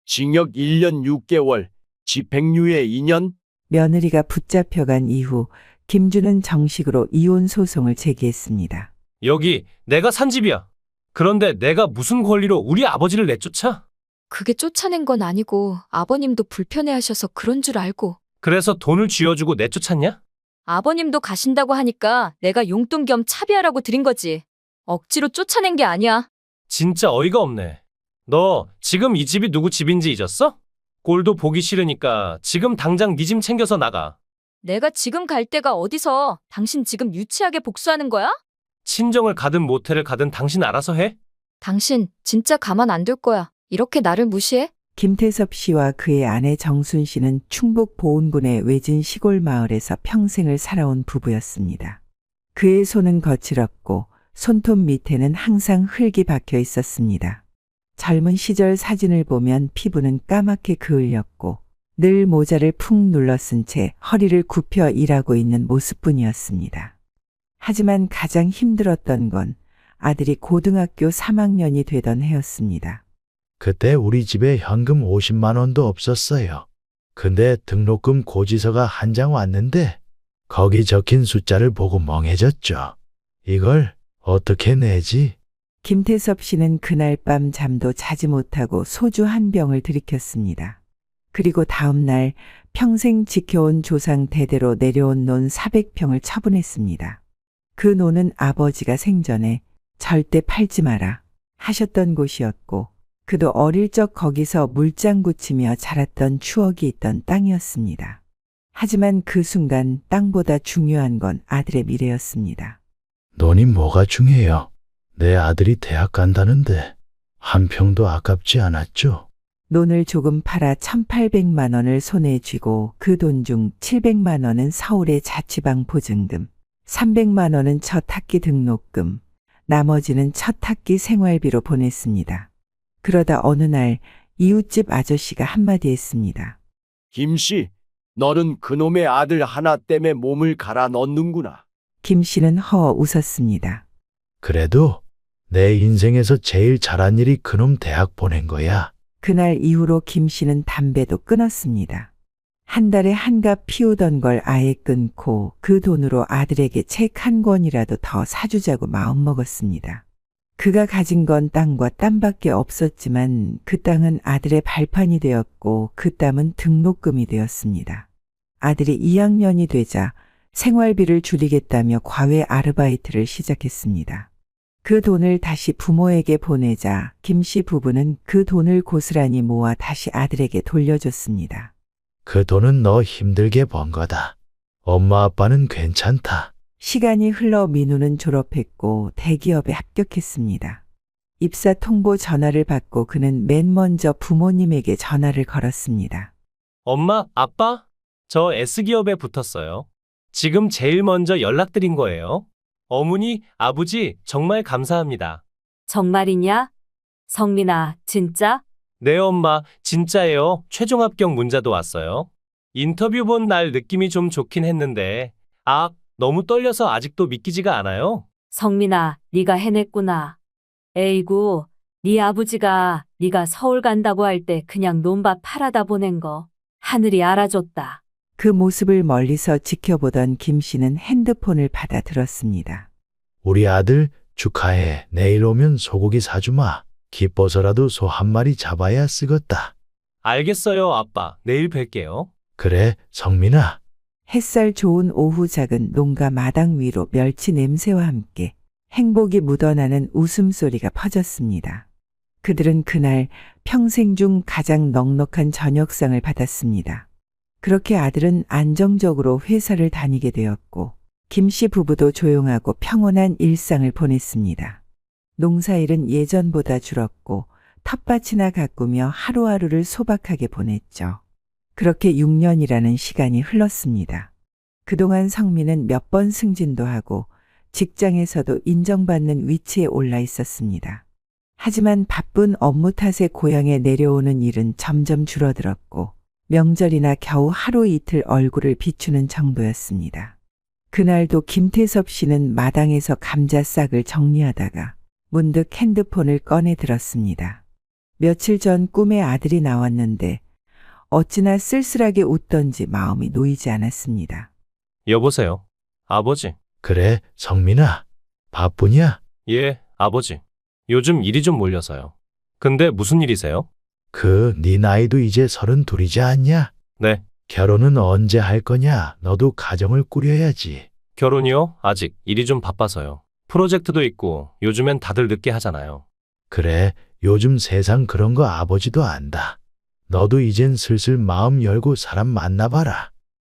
징역 1년 6개월, 집행유예 2년. 며느리가 붙잡혀간 이후 김주는 정식으로 이혼 소송을 제기했습니다. 여기 내가 산 집이야. 그런데 내가 무슨 권리로 우리 아버지를 내쫓아? 그게 쫓아낸 건 아니고 아버님도 불편해하셔서 그런 줄 알고. 그래서 돈을 쥐어주고 내쫓았냐? 아버님도 가신다고 하니까 내가 용돈 겸 차비하라고 드린 거지. 억지로 쫓아낸 게 아니야. 진짜 어이가 없네. 너 지금 이 집이 누구 집인지 잊었어? 꼴도 보기 싫으니까 지금 당장 네 짐 챙겨서 나가. 내가 지금 갈 데가 어디서 당신 지금 유치하게 복수하는 거야? 친정을 가든 모텔을 가든 당신 알아서 해. 당신 진짜 가만 안 둘 거야. 이렇게 나를 무시해? 김태섭 씨와 그의 아내 정순 씨는 충북 보은군의 외진 시골 마을에서 평생을 살아온 부부였습니다. 그의 손은 거칠었고 손톱 밑에는 항상 흙이 박혀 있었습니다. 젊은 시절 사진을 보면 피부는 까맣게 그을렸고 늘 모자를 푹 눌러쓴 채 허리를 굽혀 일하고 있는 모습뿐이었습니다. 하지만 가장 힘들었던 건 아들이 고등학교 3학년이 되던 해였습니다. 그때 우리 집에 현금 50만 원도 없었어요. 근데 등록금 고지서가 한 장 왔는데 거기 적힌 숫자를 보고 멍해졌죠. 이걸 어떻게 내지? 김태섭 씨는 그날 밤 잠도 자지 못하고 소주 한 병을 들이켰습니다. 그리고 다음 날 평생 지켜온 조상 대대로 내려온 논 400평을 처분했습니다. 그 논은 아버지가 생전에 절대 팔지 마라 하셨던 곳이었고 그도 어릴 적 거기서 물장구 치며 자랐던 추억이 있던 땅이었습니다. 하지만 그 순간 땅보다 중요한 건 아들의 미래였습니다. 돈이 뭐가 중요해요? 내 아들이 대학 간다는데 한 평도 아깝지 않았죠? 논을 조금 팔아 1,800만 원을 손에 쥐고 그 돈 중 700만 원은 서울의 자취방 보증금, 300만 원은 첫 학기 등록금, 나머지는 첫 학기 생활비로 보냈습니다. 그러다 어느 날 이웃집 아저씨가 한마디 했습니다. 김씨, 너는 그놈의 아들 하나 때문에 몸을 갈아 넣는구나. 김 씨는 허 웃었습니다. 그래도 내 인생에서 제일 잘한 일이 그놈 대학 보낸 거야. 그날 이후로 김 씨는 담배도 끊었습니다. 한 달에 한갑 피우던 걸 아예 끊고 그 돈으로 아들에게 책 한 권이라도 더 사주자고 마음먹었습니다. 그가 가진 건 땅과 땀밖에 없었지만 그 땅은 아들의 발판이 되었고 그 땀은 등록금이 되었습니다. 아들이 2학년이 되자 생활비를 줄이겠다며 과외 아르바이트를 시작했습니다. 그 돈을 다시 부모에게 보내자 김 씨 부부는 그 돈을 고스란히 모아 다시 아들에게 돌려줬습니다. 그 돈은 너 힘들게 번 거다. 엄마 아빠는 괜찮다. 시간이 흘러 민우는 졸업했고 대기업에 합격했습니다. 입사 통보 전화를 받고 그는 맨 먼저 부모님에게 전화를 걸었습니다. 엄마, 아빠, 저 S기업에 붙었어요. 지금 제일 먼저 연락드린 거예요. 어머니, 아버지, 정말 감사합니다. 정말이냐? 성민아, 진짜? 네, 엄마, 진짜예요. 최종 합격 문자도 왔어요. 인터뷰 본 날 느낌이 좀 좋긴 했는데, 너무 떨려서 아직도 믿기지가 않아요. 성민아, 네가 해냈구나. 에이구, 네 아버지가 네가 서울 간다고 할 때 그냥 논밭 팔아다 보낸 거 하늘이 알아줬다. 그 모습을 멀리서 지켜보던 김 씨는 핸드폰을 받아 들었습니다. 우리 아들 축하해. 내일 오면 소고기 사주마. 기뻐서라도 소 한 마리 잡아야 쓰겄다. 알겠어요, 아빠. 내일 뵐게요. 그래, 성민아. 햇살 좋은 오후 작은 농가 마당 위로 멸치 냄새와 함께 행복이 묻어나는 웃음소리가 퍼졌습니다. 그들은 그날 평생 중 가장 넉넉한 저녁상을 받았습니다. 그렇게 아들은 안정적으로 회사를 다니게 되었고 김 씨 부부도 조용하고 평온한 일상을 보냈습니다. 농사일은 예전보다 줄었고 텃밭이나 가꾸며 하루하루를 소박하게 보냈죠. 그렇게 6년이라는 시간이 흘렀습니다. 그동안 성민은 몇 번 승진도 하고 직장에서도 인정받는 위치에 올라 있었습니다. 하지만 바쁜 업무 탓에 고향에 내려오는 일은 점점 줄어들었고 명절이나 겨우 하루 이틀 얼굴을 비추는 정도였습니다. 그날도 김태섭 씨는 마당에서 감자 싹을 정리하다가 문득 핸드폰을 꺼내 들었습니다. 며칠 전 꿈에 아들이 나왔는데 어찌나 쓸쓸하게 웃던지 마음이 놓이지 않았습니다. 여보세요. 아버지. 그래, 성민아. 바쁘냐? 예, 아버지. 요즘 일이 좀 몰려서요. 근데 무슨 일이세요? 네 나이도 이제 32이지 않냐? 네. 결혼은 언제 할 거냐? 너도 가정을 꾸려야지. 결혼이요? 아직 일이 좀 바빠서요. 프로젝트도 있고 요즘엔 다들 늦게 하잖아요. 그래, 요즘 세상 그런 거 아버지도 안다. 너도 이젠 슬슬 마음 열고 사람 만나봐라.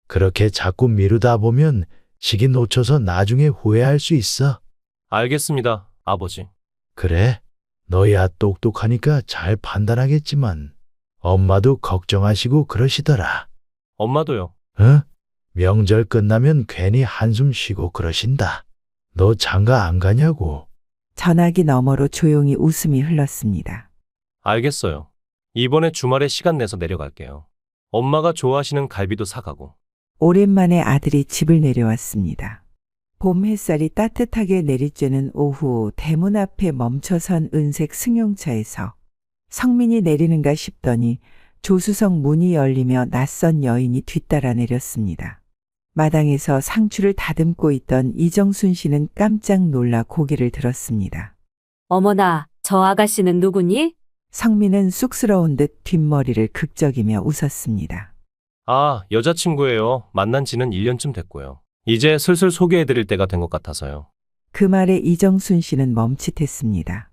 그렇게 자꾸 미루다 보면 시기 놓쳐서 나중에 후회할 수 있어. 알겠습니다, 아버지. 그래, 너야 똑똑하니까 잘 판단하겠지만 엄마도 걱정하시고 그러시더라. 엄마도요. 응? 명절 끝나면 괜히 한숨 쉬고 그러신다. 너 장가 안 가냐고. 전화기 너머로 조용히 웃음이 흘렀습니다. 알겠어요. 이번에 주말에 시간 내서 내려갈게요. 엄마가 좋아하시는 갈비도 사가고. 오랜만에 아들이 집을 내려왔습니다. 봄 햇살이 따뜻하게 내리쬐는 오후 대문 앞에 멈춰선 은색 승용차에서 성민이 내리는가 싶더니 조수석 문이 열리며 낯선 여인이 뒤따라 내렸습니다. 마당에서 상추를 다듬고 있던 이정순 씨는 깜짝 놀라 고개를 들었습니다. 어머나, 저 아가씨는 누구니? 성민은 쑥스러운 듯 뒷머리를 극적이며 웃었습니다. 아, 여자친구예요. 만난 지는 1년쯤 됐고요. 이제 슬슬 소개해드릴 때가 된 것 같아서요. 그 말에 이정순 씨는 멈칫했습니다.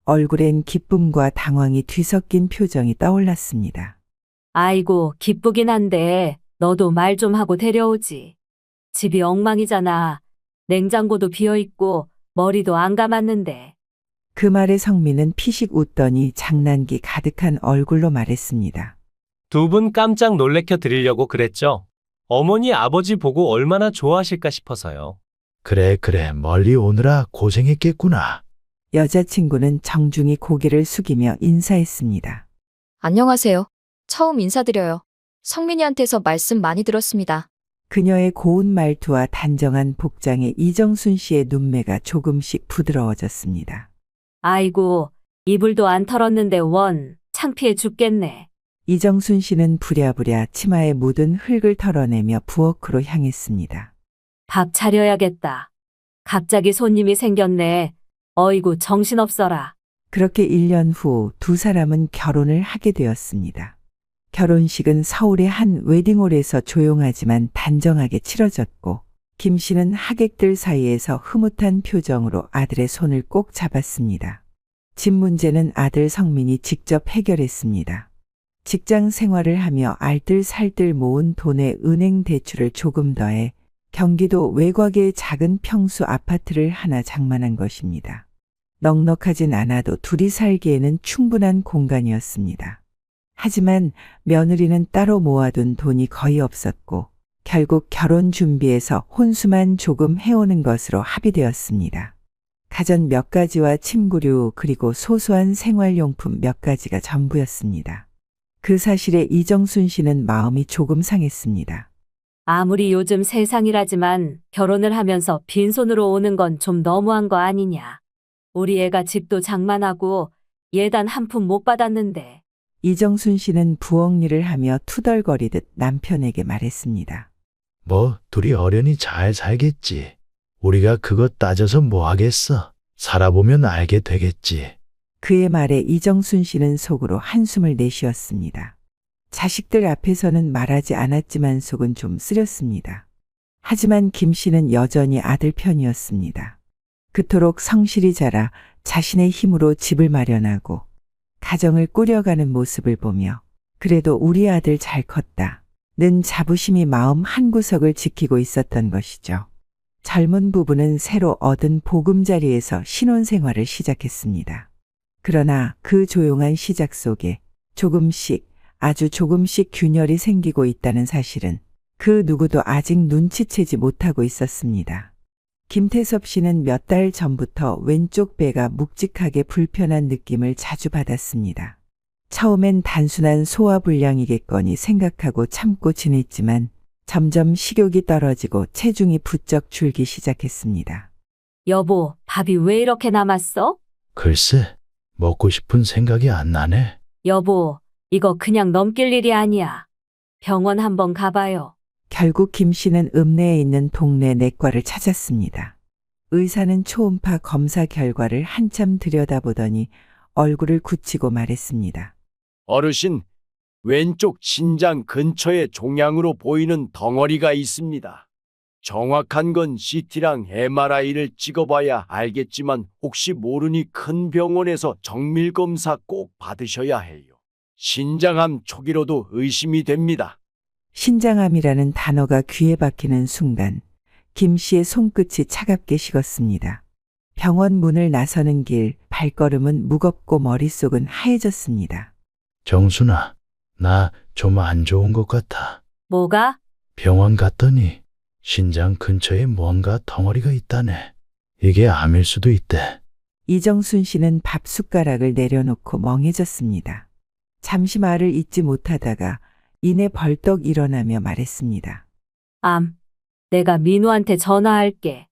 얼굴엔 기쁨과 당황이 뒤섞인 표정이 떠올랐습니다. 아이고, 기쁘긴 한데 너도 말 좀 하고 데려오지. 집이 엉망이잖아. 냉장고도 비어있고 머리도 안 감았는데. 그 말에 성민은 피식 웃더니 장난기 가득한 얼굴로 말했습니다. 두 분 깜짝 놀래켜 드리려고 그랬죠? 어머니 아버지 보고 얼마나 좋아하실까 싶어서요. 그래, 멀리 오느라 고생했겠구나. 여자친구는 정중히 고개를 숙이며 인사했습니다. 안녕하세요. 처음 인사드려요. 성민이한테서 말씀 많이 들었습니다. 그녀의 고운 말투와 단정한 복장에 이정순 씨의 눈매가 조금씩 부드러워졌습니다. 아이고, 이불도 안 털었는데 원, 창피해 죽겠네. 이정순 씨는 부랴부랴 치마에 묻은 흙을 털어내며 부엌으로 향했습니다. 밥 차려야겠다. 갑자기 손님이 생겼네. 어이구, 정신없어라. 그렇게 1년 후 두 사람은 결혼을 하게 되었습니다. 결혼식은 서울의 한 웨딩홀에서 조용하지만 단정하게 치러졌고 김 씨는 하객들 사이에서 흐뭇한 표정으로 아들의 손을 꼭 잡았습니다. 집 문제는 아들 성민이 직접 해결했습니다. 직장 생활을 하며 알뜰살뜰 모은 돈에 은행 대출을 조금 더해 경기도 외곽의 작은 평수 아파트를 하나 장만한 것입니다. 넉넉하진 않아도 둘이 살기에는 충분한 공간이었습니다. 하지만 며느리는 따로 모아둔 돈이 거의 없었고 결국 결혼 준비에서 혼수만 조금 해오는 것으로 합의되었습니다. 가전 몇 가지와 침구류 그리고 소소한 생활용품 몇 가지가 전부였습니다. 그 사실에 이정순 씨는 마음이 조금 상했습니다. 아무리 요즘 세상이라지만 결혼을 하면서 빈손으로 오는 건 좀 너무한 거 아니냐. 우리 애가 집도 장만하고 예단 한 푼 못 받았는데. 이정순 씨는 부엌 일을 하며 투덜거리듯 남편에게 말했습니다. 뭐 둘이 어련히 잘 살겠지. 우리가 그거 따져서 뭐 하겠어. 살아보면 알게 되겠지. 그의 말에 이정순 씨는 속으로 한숨을 내쉬었습니다. 자식들 앞에서는 말하지 않았지만 속은 좀 쓰렸습니다. 하지만 김 씨는 여전히 아들 편이었습니다. 그토록 성실히 자라 자신의 힘으로 집을 마련하고 가정을 꾸려가는 모습을 보며 그래도 우리 아들 잘 컸다. 는 자부심이 마음 한구석을 지키고 있었던 것이죠. 젊은 부부는 새로 얻은 보금자리에서 신혼생활을 시작했습니다. 그러나 그 조용한 시작 속에 조금씩 아주 조금씩 균열이 생기고 있다는 사실은 그 누구도 아직 눈치채지 못하고 있었습니다. 김태섭 씨는 몇 달 전부터 왼쪽 배가 묵직하게 불편한 느낌을 자주 받았습니다. 처음엔 단순한 소화불량이겠거니 생각하고 참고 지냈지만 점점 식욕이 떨어지고 체중이 부쩍 줄기 시작했습니다. 여보, 밥이 왜 이렇게 남았어? 글쎄, 먹고 싶은 생각이 안 나네. 여보, 이거 그냥 넘길 일이 아니야. 병원 한번 가봐요. 결국 김 씨는 읍내에 있는 동네 내과를 찾았습니다. 의사는 초음파 검사 결과를 한참 들여다보더니 얼굴을 굳히고 말했습니다. 어르신, 왼쪽 신장 근처에 종양으로 보이는 덩어리가 있습니다. 정확한 건 CT랑 MRI를 찍어봐야 알겠지만 혹시 모르니 큰 병원에서 정밀 검사 꼭 받으셔야 해요. 신장암 초기로도 의심이 됩니다. 신장암이라는 단어가 귀에 박히는 순간 김 씨의 손끝이 차갑게 식었습니다. 병원 문을 나서는 길 발걸음은 무겁고 머릿속은 하얘졌습니다. 정순아, 나 좀 안 좋은 것 같아. 뭐가? 병원 갔더니 신장 근처에 뭔가 덩어리가 있다네. 이게 암일 수도 있대. 이정순 씨는 밥 숟가락을 내려놓고 멍해졌습니다. 잠시 말을 잇지 못하다가 이내 벌떡 일어나며 말했습니다. 내가 민우한테 전화할게.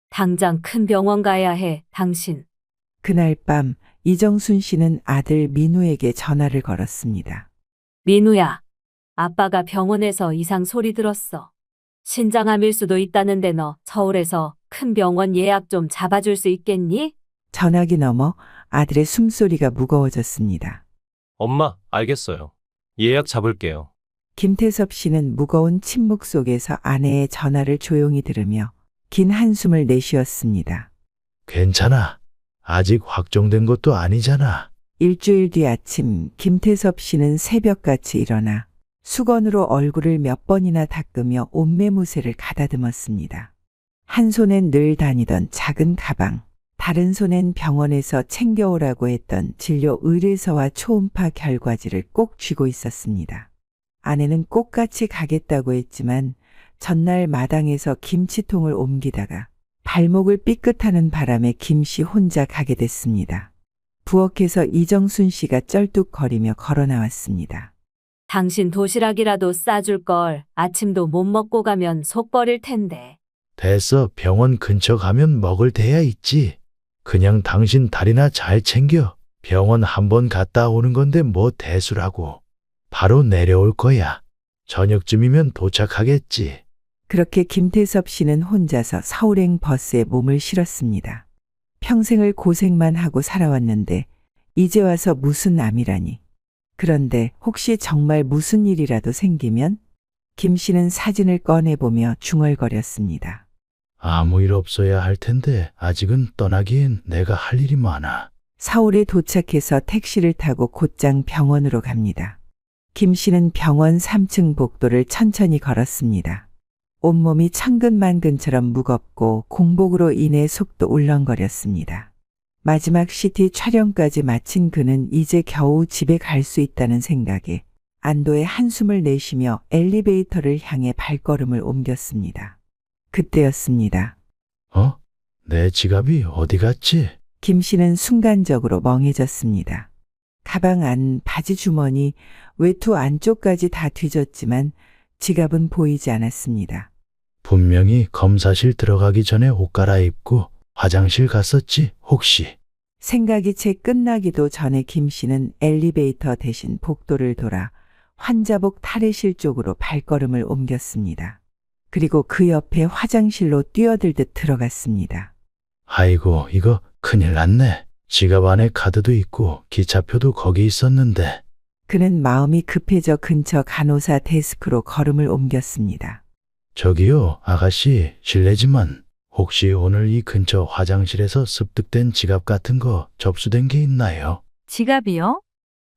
당장 큰 병원 가야 해, 당신. 그날 밤 이정순 씨는 아들 민우에게 전화를 걸었습니다. 민우야, 아빠가 병원에서 이상 소리 들었어. 신장암일 수도 있다는데 너 서울에서 큰 병원 예약 좀 잡아줄 수 있겠니? 전화기 너머 아들의 숨소리가 무거워졌습니다. 엄마, 알겠어요. 예약 잡을게요. 김태섭 씨는 무거운 침묵 속에서 아내의 전화를 조용히 들으며 긴 한숨을 내쉬었습니다. 괜찮아. 아직 확정된 것도 아니잖아. 일주일 뒤 아침 김태섭 씨는 새벽같이 일어나 수건으로 얼굴을 몇 번이나 닦으며 옷매무새를 가다듬었습니다. 한 손엔 늘 다니던 작은 가방, 다른 손엔 병원에서 챙겨오라고 했던 진료 의뢰서와 초음파 결과지를 꼭 쥐고 있었습니다. 아내는 꼭 같이 가겠다고 했지만 전날 마당에서 김치통을 옮기다가 발목을 삐끗하는 바람에 김 씨 혼자 가게 됐습니다. 부엌에서 이정순 씨가 쩔뚝거리며 걸어 나왔습니다. 당신 도시락이라도 싸줄 걸. 아침도 못 먹고 가면 속 버릴 텐데. 됐어. 병원 근처 가면 먹을 데야 있지. 그냥 당신 다리나 잘 챙겨. 병원 한번 갔다 오는 건데 뭐 대수라고. 바로 내려올 거야. 저녁쯤이면 도착하겠지. 그렇게 김태섭 씨는 혼자서 서울행 버스에 몸을 실었습니다. 평생을 고생만 하고 살아왔는데 이제 와서 무슨 암이라니. 그런데 혹시 정말 무슨 일이라도 생기면? 김 씨는 사진을 꺼내보며 중얼거렸습니다. 아무 일 없어야 할 텐데 아직은 떠나기엔 내가 할 일이 많아. 서울에 도착해서 택시를 타고 곧장 병원으로 갑니다. 김 씨는 병원 3층 복도를 천천히 걸었습니다. 온몸이 천근만근처럼 무겁고 공복으로 인해 속도 울렁거렸습니다. 마지막 CT 촬영까지 마친 그는 이제 겨우 집에 갈 수 있다는 생각에 안도의 한숨을 내쉬며 엘리베이터를 향해 발걸음을 옮겼습니다. 그때였습니다. 내 지갑이 어디 갔지? 김 씨는 순간적으로 멍해졌습니다. 가방 안, 바지 주머니, 외투 안쪽까지 다 뒤졌지만 지갑은 보이지 않았습니다. 분명히 검사실 들어가기 전에 옷 갈아입고 화장실 갔었지, 혹시? 생각이 채 끝나기도 전에 김 씨는 엘리베이터 대신 복도를 돌아 환자복 탈의실 쪽으로 발걸음을 옮겼습니다. 그리고 그 옆에 화장실로 뛰어들듯 들어갔습니다. 아이고, 이거 큰일 났네. 지갑 안에 카드도 있고 기차표도 거기 있었는데. 그는 마음이 급해져 근처 간호사 데스크로 걸음을 옮겼습니다. 저기요, 아가씨, 실례지만 혹시 오늘 이 근처 화장실에서 습득된 지갑 같은 거 접수된 게 있나요? 지갑이요?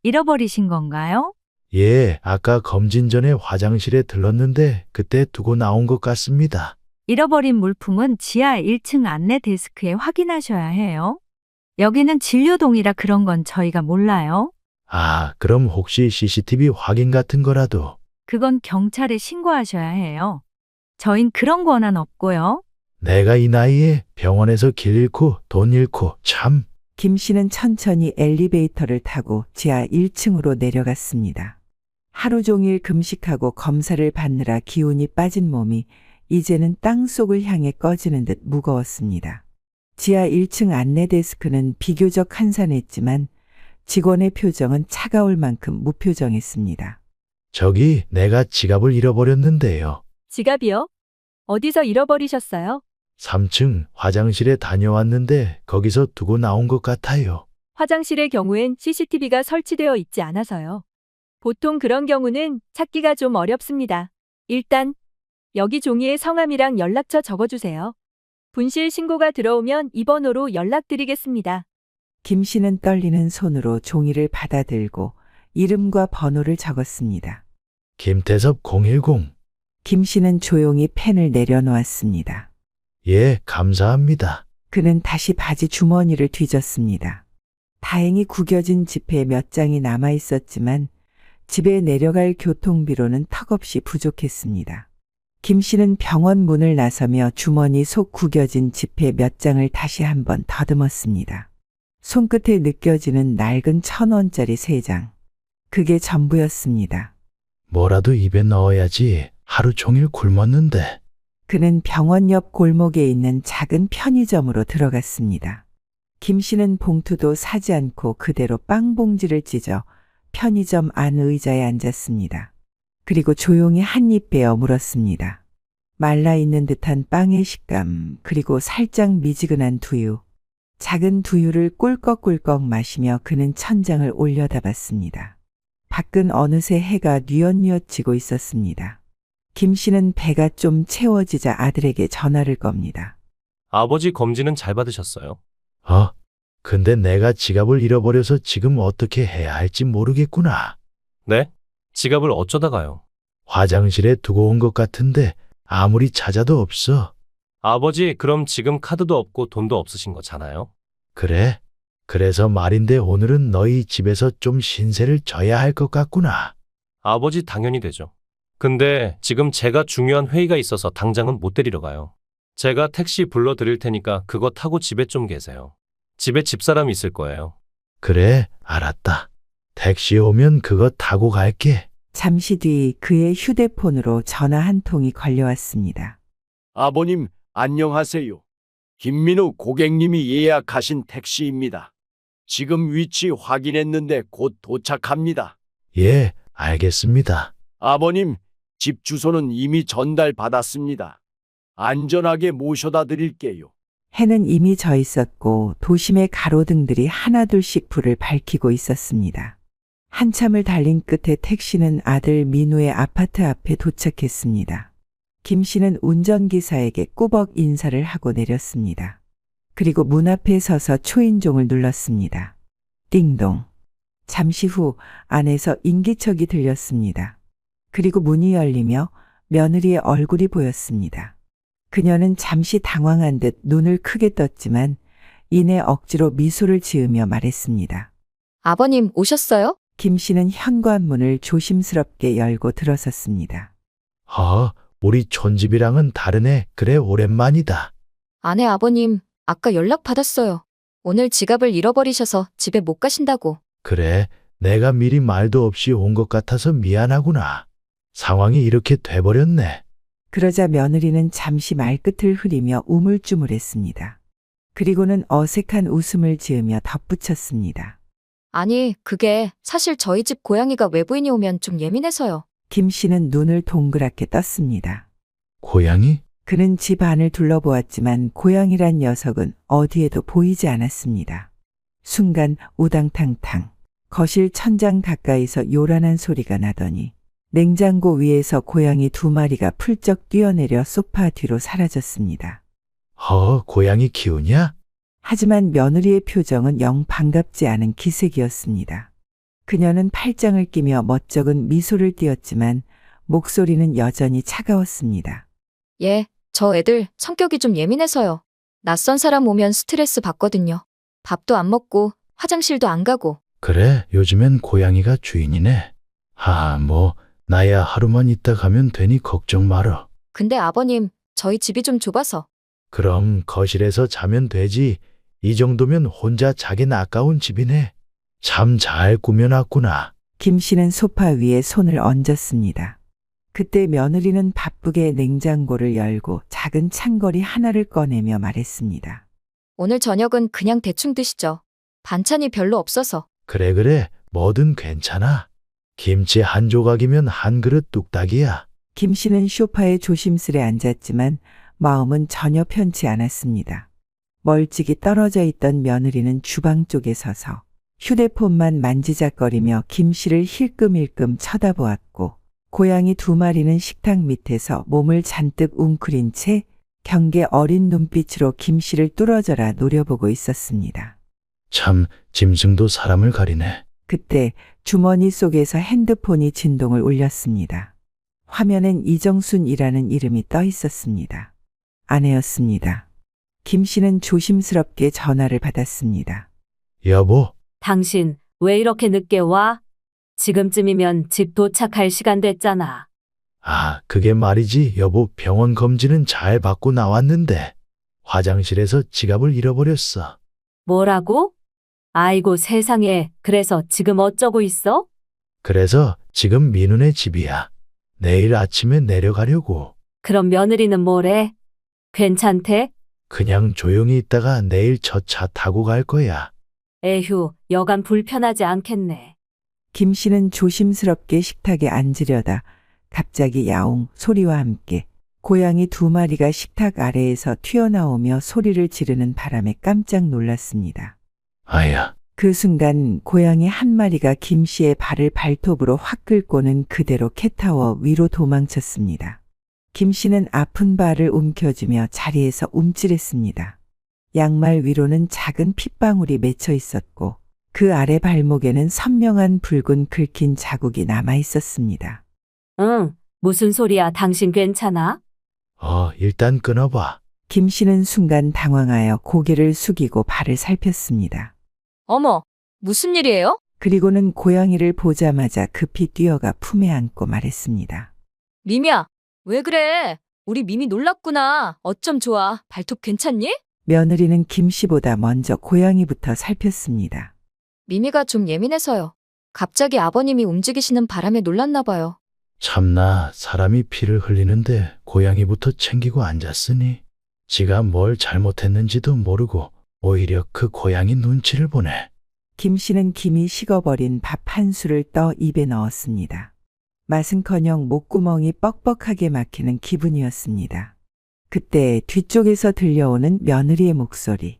잃어버리신 건가요? 예, 아까 검진 전에 화장실에 들렀는데 그때 두고 나온 것 같습니다. 잃어버린 물품은 지하 1층 안내 데스크에 확인하셔야 해요. 여기는 진료동이라 그런 건 저희가 몰라요. 아, 그럼 혹시 CCTV 확인 같은 거라도? 그건 경찰에 신고하셔야 해요. 저흰 그런 권한 없고요. 내가 이 나이에 병원에서 길 잃고 돈 잃고 참. 김 씨는 천천히 엘리베이터를 타고 지하 1층으로 내려갔습니다. 하루 종일 금식하고 검사를 받느라 기운이 빠진 몸이 이제는 땅속을 향해 꺼지는 듯 무거웠습니다. 지하 1층 안내 데스크는 비교적 한산했지만 직원의 표정은 차가울 만큼 무표정했습니다. 저기 내가 지갑을 잃어버렸는데요. 지갑이요? 어디서 잃어버리셨어요? 3층 화장실에 다녀왔는데 거기서 두고 나온 것 같아요. 화장실의 경우엔 CCTV가 설치되어 있지 않아서요. 보통 그런 경우는 찾기가 좀 어렵습니다. 일단 여기 종이에 성함이랑 연락처 적어주세요. 분실 신고가 들어오면 이 번호로 연락드리겠습니다. 김 씨는 떨리는 손으로 종이를 받아들고 이름과 번호를 적었습니다. 김태섭 010. 김 씨는 조용히 펜을 내려놓았습니다. 예, 감사합니다. 그는 다시 바지 주머니를 뒤졌습니다. 다행히 구겨진 지폐 몇 장이 남아 있었지만 집에 내려갈 교통비로는 턱없이 부족했습니다. 김 씨는 병원 문을 나서며 주머니 속 구겨진 지폐 몇 장을 다시 한번 더듬었습니다. 손끝에 느껴지는 낡은 1,000원짜리 3장. 그게 전부였습니다. 뭐라도 입에 넣어야지. 하루 종일 굶었는데. 그는 병원 옆 골목에 있는 작은 편의점으로 들어갔습니다. 김 씨는 봉투도 사지 않고 그대로 빵 봉지를 찢어 편의점 안 의자에 앉았습니다. 그리고 조용히 한 입 베어 물었습니다. 말라있는 듯한 빵의 식감, 그리고 살짝 미지근한 두유. 작은 두유를 꿀꺽꿀꺽 마시며 그는 천장을 올려다봤습니다. 밖은 어느새 해가 뉘엿뉘엿 지고 있었습니다. 김 씨는 배가 좀 채워지자 아들에게 전화를 겁니다. 아버지 검진은 잘 받으셨어요? 근데 내가 지갑을 잃어버려서 지금 어떻게 해야 할지 모르겠구나. 네? 지갑을 어쩌다가요? 화장실에 두고 온 것 같은데 아무리 찾아도 없어. 아버지, 그럼 지금 카드도 없고 돈도 없으신 거잖아요? 그래? 그래서 말인데 오늘은 너희 집에서 좀 신세를 져야 할 것 같구나. 아버지 당연히 되죠. 근데 지금 제가 중요한 회의가 있어서 당장은 못 데리러 가요. 제가 택시 불러드릴 테니까 그거 타고 집에 좀 계세요. 집에 집사람이 있을 거예요. 그래, 알았다. 택시 오면 그거 타고 갈게. 잠시 뒤 그의 휴대폰으로 전화 한 통이 걸려왔습니다. 아버님, 안녕하세요. 김민우 고객님이 예약하신 택시입니다. 지금 위치 확인했는데 곧 도착합니다. 예, 알겠습니다. 아버님, 집 주소는 이미 전달받았습니다. 안전하게 모셔다 드릴게요. 해는 이미 져 있었고 도심의 가로등들이 하나둘씩 불을 밝히고 있었습니다. 한참을 달린 끝에 택시는 아들 민우의 아파트 앞에 도착했습니다. 김 씨는 운전기사에게 꾸벅 인사를 하고 내렸습니다. 그리고 문 앞에 서서 초인종을 눌렀습니다. 띵동. 잠시 후 안에서 인기척이 들렸습니다. 그리고 문이 열리며 며느리의 얼굴이 보였습니다. 그녀는 잠시 당황한 듯 눈을 크게 떴지만 이내 억지로 미소를 지으며 말했습니다. 아버님 오셨어요? 김 씨는 현관문을 조심스럽게 열고 들어섰습니다. 우리 촌집이랑은 다르네. 그래, 오랜만이다. 아내 아버님, 아까 연락 받았어요. 오늘 지갑을 잃어버리셔서 집에 못 가신다고. 그래, 내가 미리 말도 없이 온 것 같아서 미안하구나. 상황이 이렇게 돼버렸네. 그러자 며느리는 잠시 말끝을 흐리며 우물쭈물했습니다. 그리고는 어색한 웃음을 지으며 덧붙였습니다. 아니, 그게 사실 저희 집 고양이가 외부인이 오면 좀 예민해서요. 김 씨는 눈을 동그랗게 떴습니다. 고양이? 그는 집 안을 둘러보았지만 고양이란 녀석은 어디에도 보이지 않았습니다. 순간 우당탕탕 거실 천장 가까이서 요란한 소리가 나더니 냉장고 위에서 고양이 2마리가 풀쩍 뛰어내려 소파 뒤로 사라졌습니다. 고양이 키우냐? 하지만 며느리의 표정은 영 반갑지 않은 기색이었습니다. 그녀는 팔짱을 끼며 멋쩍은 미소를 띄었지만 목소리는 여전히 차가웠습니다. 예, 저 애들 성격이 좀 예민해서요. 낯선 사람 오면 스트레스 받거든요. 밥도 안 먹고 화장실도 안 가고. 그래, 요즘엔 고양이가 주인이네. 나야 하루만 있다 가면 되니 걱정 말어. 근데 아버님, 저희 집이 좀 좁아서. 그럼 거실에서 자면 되지. 이 정도면 혼자 자긴 아까운 집이네. 참 잘 꾸며놨구나. 김 씨는 소파 위에 손을 얹었습니다. 그때 며느리는 바쁘게 냉장고를 열고 작은 창거리 하나를 꺼내며 말했습니다. 오늘 저녁은 그냥 대충 드시죠. 반찬이 별로 없어서. 그래, 뭐든 괜찮아. 김치 한 조각이면 한 그릇 뚝딱이야. 김 씨는 소파에 조심스레 앉았지만 마음은 전혀 편치 않았습니다. 멀찍이 떨어져 있던 며느리는 주방 쪽에 서서 휴대폰만 만지작거리며 김 씨를 힐끔힐끔 쳐다보았고 고양이 2마리는 식탁 밑에서 몸을 잔뜩 웅크린 채 경계 어린 눈빛으로 김 씨를 뚫어져라 노려보고 있었습니다. 참, 짐승도 사람을 가리네. 그때 주머니 속에서 핸드폰이 진동을 울렸습니다. 화면엔 이정순이라는 이름이 떠 있었습니다. 아내였습니다. 김 씨는 조심스럽게 전화를 받았습니다. 여보, 당신 왜 이렇게 늦게 와? 지금쯤이면 집 도착할 시간 됐잖아. 그게 말이지. 여보, 병원 검진은 잘 받고 나왔는데 화장실에서 지갑을 잃어버렸어. 뭐라고? 아이고 세상에, 그래서 지금 어쩌고 있어? 그래서 지금 민훈의 집이야. 내일 아침에 내려가려고. 그럼 며느리는 뭐래? 괜찮대? 그냥 조용히 있다가 내일 저 차 타고 갈 거야. 에휴, 여간 불편하지 않겠네. 김 씨는 조심스럽게 식탁에 앉으려다 갑자기 야옹 소리와 함께 고양이 2마리가 식탁 아래에서 튀어나오며 소리를 지르는 바람에 깜짝 놀랐습니다. 아야, 그 순간 고양이 1마리가 김 씨의 발을 발톱으로 확 긁고는 그대로 캣타워 위로 도망쳤습니다. 김 씨는 아픈 발을 움켜쥐며 자리에서 움찔했습니다. 양말 위로는 작은 핏방울이 맺혀 있었고 그 아래 발목에는 선명한 붉은 긁힌 자국이 남아 있었습니다. 응, 무슨 소리야? 당신 괜찮아? 일단 끊어봐. 김 씨는 순간 당황하여 고개를 숙이고 발을 살폈습니다. 어머, 무슨 일이에요? 그리고는 고양이를 보자마자 급히 뛰어가 품에 안고 말했습니다. 미미야, 왜 그래? 우리 미미 놀랐구나. 어쩜 좋아. 발톱 괜찮니? 며느리는 김 씨보다 먼저 고양이부터 살폈습니다. 미미가 좀 예민해서요. 갑자기 아버님이 움직이시는 바람에 놀랐나 봐요. 참나, 사람이 피를 흘리는데 고양이부터 챙기고 앉았으니 지가 뭘 잘못했는지도 모르고 오히려 그 고양이 눈치를 보네. 김 씨는 김이 식어버린 밥 한 술을 떠 입에 넣었습니다. 맛은커녕 목구멍이 뻑뻑하게 막히는 기분이었습니다. 그때 뒤쪽에서 들려오는 며느리의 목소리.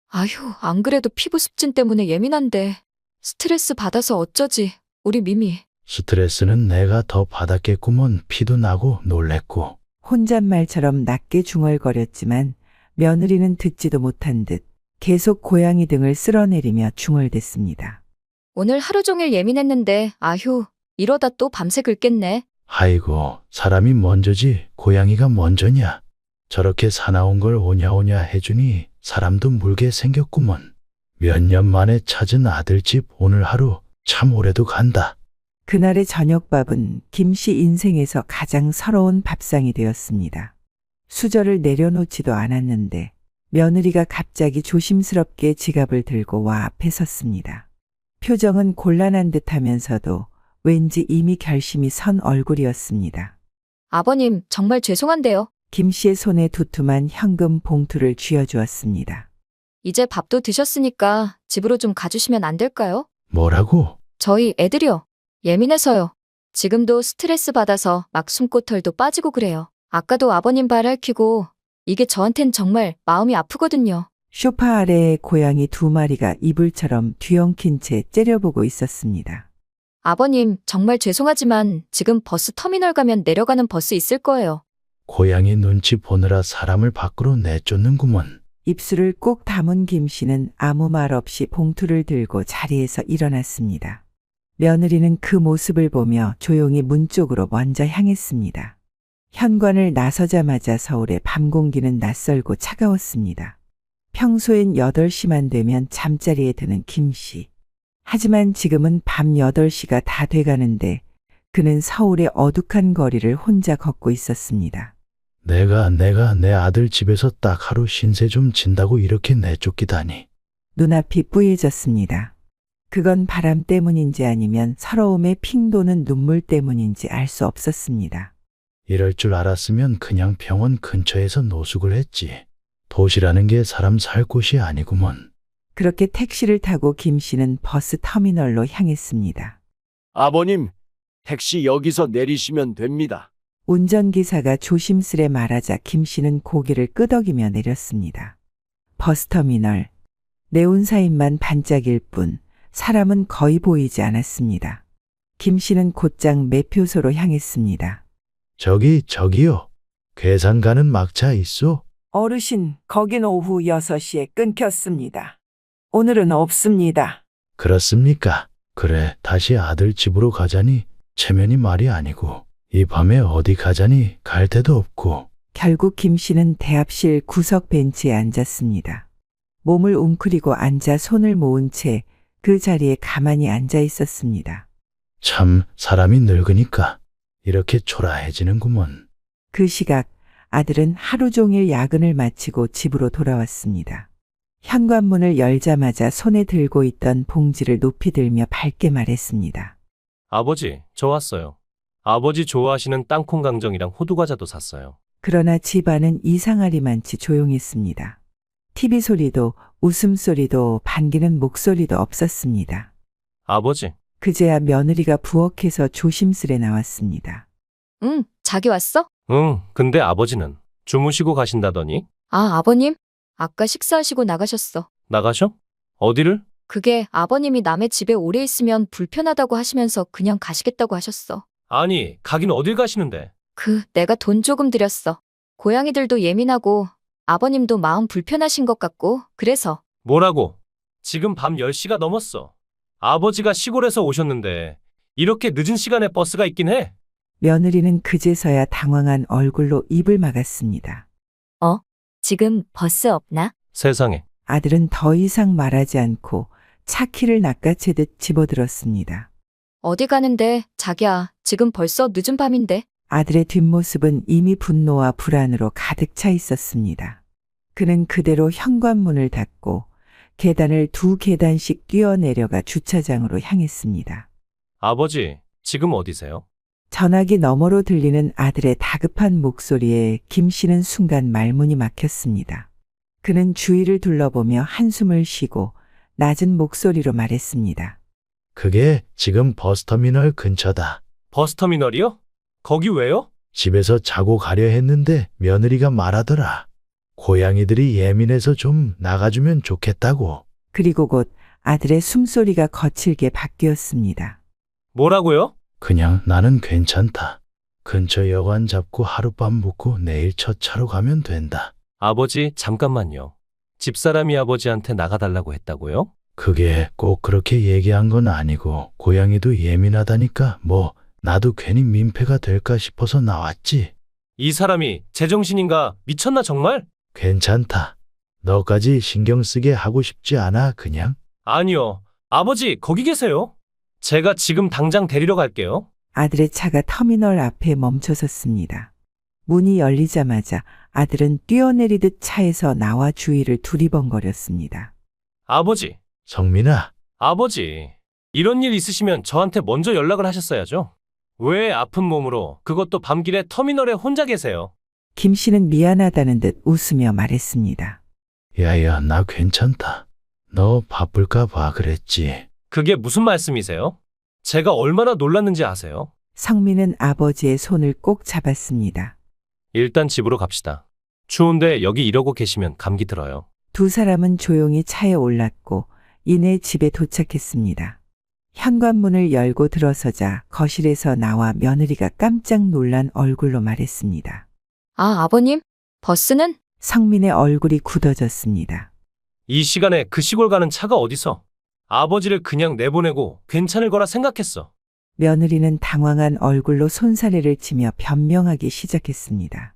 아휴, 안 그래도 피부 습진 때문에 예민한데 스트레스 받아서 어쩌지, 우리 미미. 스트레스는 내가 더 받았겠구먼. 피도 나고 놀랬고. 혼잣말처럼 낮게 중얼거렸지만 며느리는 듣지도 못한 듯 계속 고양이 등을 쓸어내리며 중얼댔습니다. 오늘 하루 종일 예민했는데 아휴, 이러다 또 밤새 긁겠네. 아이고, 사람이 먼저지 고양이가 먼저냐. 저렇게 사나운 걸 오냐오냐 해주니 사람도 물게 생겼구먼. 몇 년 만에 찾은 아들집 오늘 하루 참 오래도 간다. 그날의 저녁밥은 김 씨 인생에서 가장 서러운 밥상이 되었습니다. 수저를 내려놓지도 않았는데 며느리가 갑자기 조심스럽게 지갑을 들고 와 앞에 섰습니다. 표정은 곤란한 듯하면서도 왠지 이미 결심이 선 얼굴이었습니다. 아버님, 정말 죄송한데요. 김 씨의 손에 두툼한 현금 봉투를 쥐어주었습니다. 이제 밥도 드셨으니까 집으로 좀 가주시면 안 될까요? 뭐라고? 저희 애들이요. 예민해서요. 지금도 스트레스 받아서 막 숨고 털도 빠지고 그래요. 아까도 아버님 발 핥히고 이게 저한텐 정말 마음이 아프거든요. 소파 아래에 고양이 2마리가 이불처럼 뒤엉킨 채 째려보고 있었습니다. 아버님, 정말 죄송하지만 지금 버스 터미널 가면 내려가는 버스 있을 거예요. 고양이 눈치 보느라 사람을 밖으로 내쫓는구먼. 입술을 꼭 다문 김 씨는 아무 말 없이 봉투를 들고 자리에서 일어났습니다. 며느리는 그 모습을 보며 조용히 문 쪽으로 먼저 향했습니다. 현관을 나서자마자 서울의 밤 공기는 낯설고 차가웠습니다. 평소엔 8시만 되면 잠자리에 드는 김 씨. 하지만 지금은 밤 8시가 다 돼가는데 그는 서울의 어둑한 거리를 혼자 걷고 있었습니다. 내가 내 아들 집에서 딱 하루 신세 좀 진다고 이렇게 내쫓기다니. 눈앞이 뿌얘졌습니다. 그건 바람 때문인지 아니면 서러움에 핑 도는 눈물 때문인지 알 수 없었습니다. 이럴 줄 알았으면 그냥 병원 근처에서 노숙을 했지. 도시라는 게 사람 살 곳이 아니구먼. 그렇게 택시를 타고 김 씨는 버스 터미널로 향했습니다. 아버님, 택시 여기서 내리시면 됩니다. 운전기사가 조심스레 말하자 김 씨는 고개를 끄덕이며 내렸습니다. 버스터미널. 네온사인만 반짝일 뿐 사람은 거의 보이지 않았습니다. 김 씨는 곧장 매표소로 향했습니다. 저기요. 괴산 가는 막차 있소? 어르신, 거긴 오후 6시에 끊겼습니다. 오늘은 없습니다. 그렇습니까? 그래, 다시 아들 집으로 가자니 체면이 말이 아니고 이 밤에 어디 가자니 갈 데도 없고. 결국 김 씨는 대합실 구석 벤치에 앉았습니다. 몸을 웅크리고 앉아 손을 모은 채 그 자리에 가만히 앉아 있었습니다. 참 사람이 늙으니까 이렇게 초라해지는구먼. 그 시각 아들은 하루 종일 야근을 마치고 집으로 돌아왔습니다. 현관문을 열자마자 손에 들고 있던 봉지를 높이 들며 밝게 말했습니다. 아버지, 저 왔어요. 아버지 좋아하시는 땅콩 강정이랑 호두과자도 샀어요. 그러나 집안은 이상하리만치 조용했습니다. TV 소리도 웃음소리도 반기는 목소리도 없었습니다. 아버지, 그제야 며느리가 부엌에서 조심스레 나왔습니다. 응, 자기 왔어? 응, 근데 아버지는 주무시고 가신다더니? 아, 아버님? 아까 식사하시고 나가셨어. 나가셔? 어디를? 그게 아버님이 남의 집에 오래 있으면 불편하다고 하시면서 그냥 가시겠다고 하셨어. 아니, 가긴 어딜 가시는데? 내가 돈 조금 드렸어. 고양이들도 예민하고 아버님도 마음 불편하신 것 같고 그래서. 뭐라고? 지금 밤 10시가 넘었어. 아버지가 시골에서 오셨는데 이렇게 늦은 시간에 버스가 있긴 해. 며느리는 그제서야 당황한 얼굴로 입을 막았습니다. 지금 버스 없나? 세상에. 아들은 더 이상 말하지 않고 차 키를 낚아채듯 집어들었습니다. 어디 가는데, 자기야. 지금 벌써 늦은 밤인데. 아들의 뒷모습은 이미 분노와 불안으로 가득 차 있었습니다. 그는 그대로 현관문을 닫고 계단을 2계단씩 뛰어내려가 주차장으로 향했습니다. 아버지, 지금 어디세요? 전화기 너머로 들리는 아들의 다급한 목소리에 김 씨는 순간 말문이 막혔습니다. 그는 주위를 둘러보며 한숨을 쉬고 낮은 목소리로 말했습니다. 그게 지금 버스터미널 근처다. 버스터미널이요? 거기 왜요? 집에서 자고 가려 했는데 며느리가 말하더라. 고양이들이 예민해서 좀 나가주면 좋겠다고. 그리고 곧 아들의 숨소리가 거칠게 바뀌었습니다. 뭐라고요? 그냥 나는 괜찮다. 근처 여관 잡고 하룻밤 묵고 내일 첫 차로 가면 된다. 아버지, 잠깐만요. 집사람이 아버지한테 나가달라고 했다고요? 그게 꼭 그렇게 얘기한 건 아니고 고양이도 예민하다니까 뭐 나도 괜히 민폐가 될까 싶어서 나왔지. 이 사람이 제정신인가? 미쳤나 정말? 괜찮다. 너까지 신경 쓰게 하고 싶지 않아 그냥. 아니요. 아버지, 거기 계세요. 제가 지금 당장 데리러 갈게요. 아들의 차가 터미널 앞에 멈춰섰습니다. 문이 열리자마자 아들은 뛰어내리듯 차에서 나와 주위를 두리번거렸습니다. 아버지, 성민아, 아버지. 이런 일 있으시면 저한테 먼저 연락을 하셨어야죠. 왜 아픈 몸으로 그것도 밤길에 터미널에 혼자 계세요? 김 씨는 미안하다는 듯 웃으며 말했습니다. 야야, 나 괜찮다. 너 바쁠까 봐 그랬지. 그게 무슨 말씀이세요? 제가 얼마나 놀랐는지 아세요? 성민은 아버지의 손을 꼭 잡았습니다. 일단 집으로 갑시다. 추운데 여기 이러고 계시면 감기 들어요. 두 사람은 조용히 차에 올랐고 이내 집에 도착했습니다. 현관문을 열고 들어서자 거실에서 나와 며느리가 깜짝 놀란 얼굴로 말했습니다. 아, 아버님? 버스는? 성민의 얼굴이 굳어졌습니다. 이 시간에 그 시골 가는 차가 어디서? 아버지를 그냥 내보내고 괜찮을 거라 생각했어. 며느리는 당황한 얼굴로 손사래를 치며 변명하기 시작했습니다.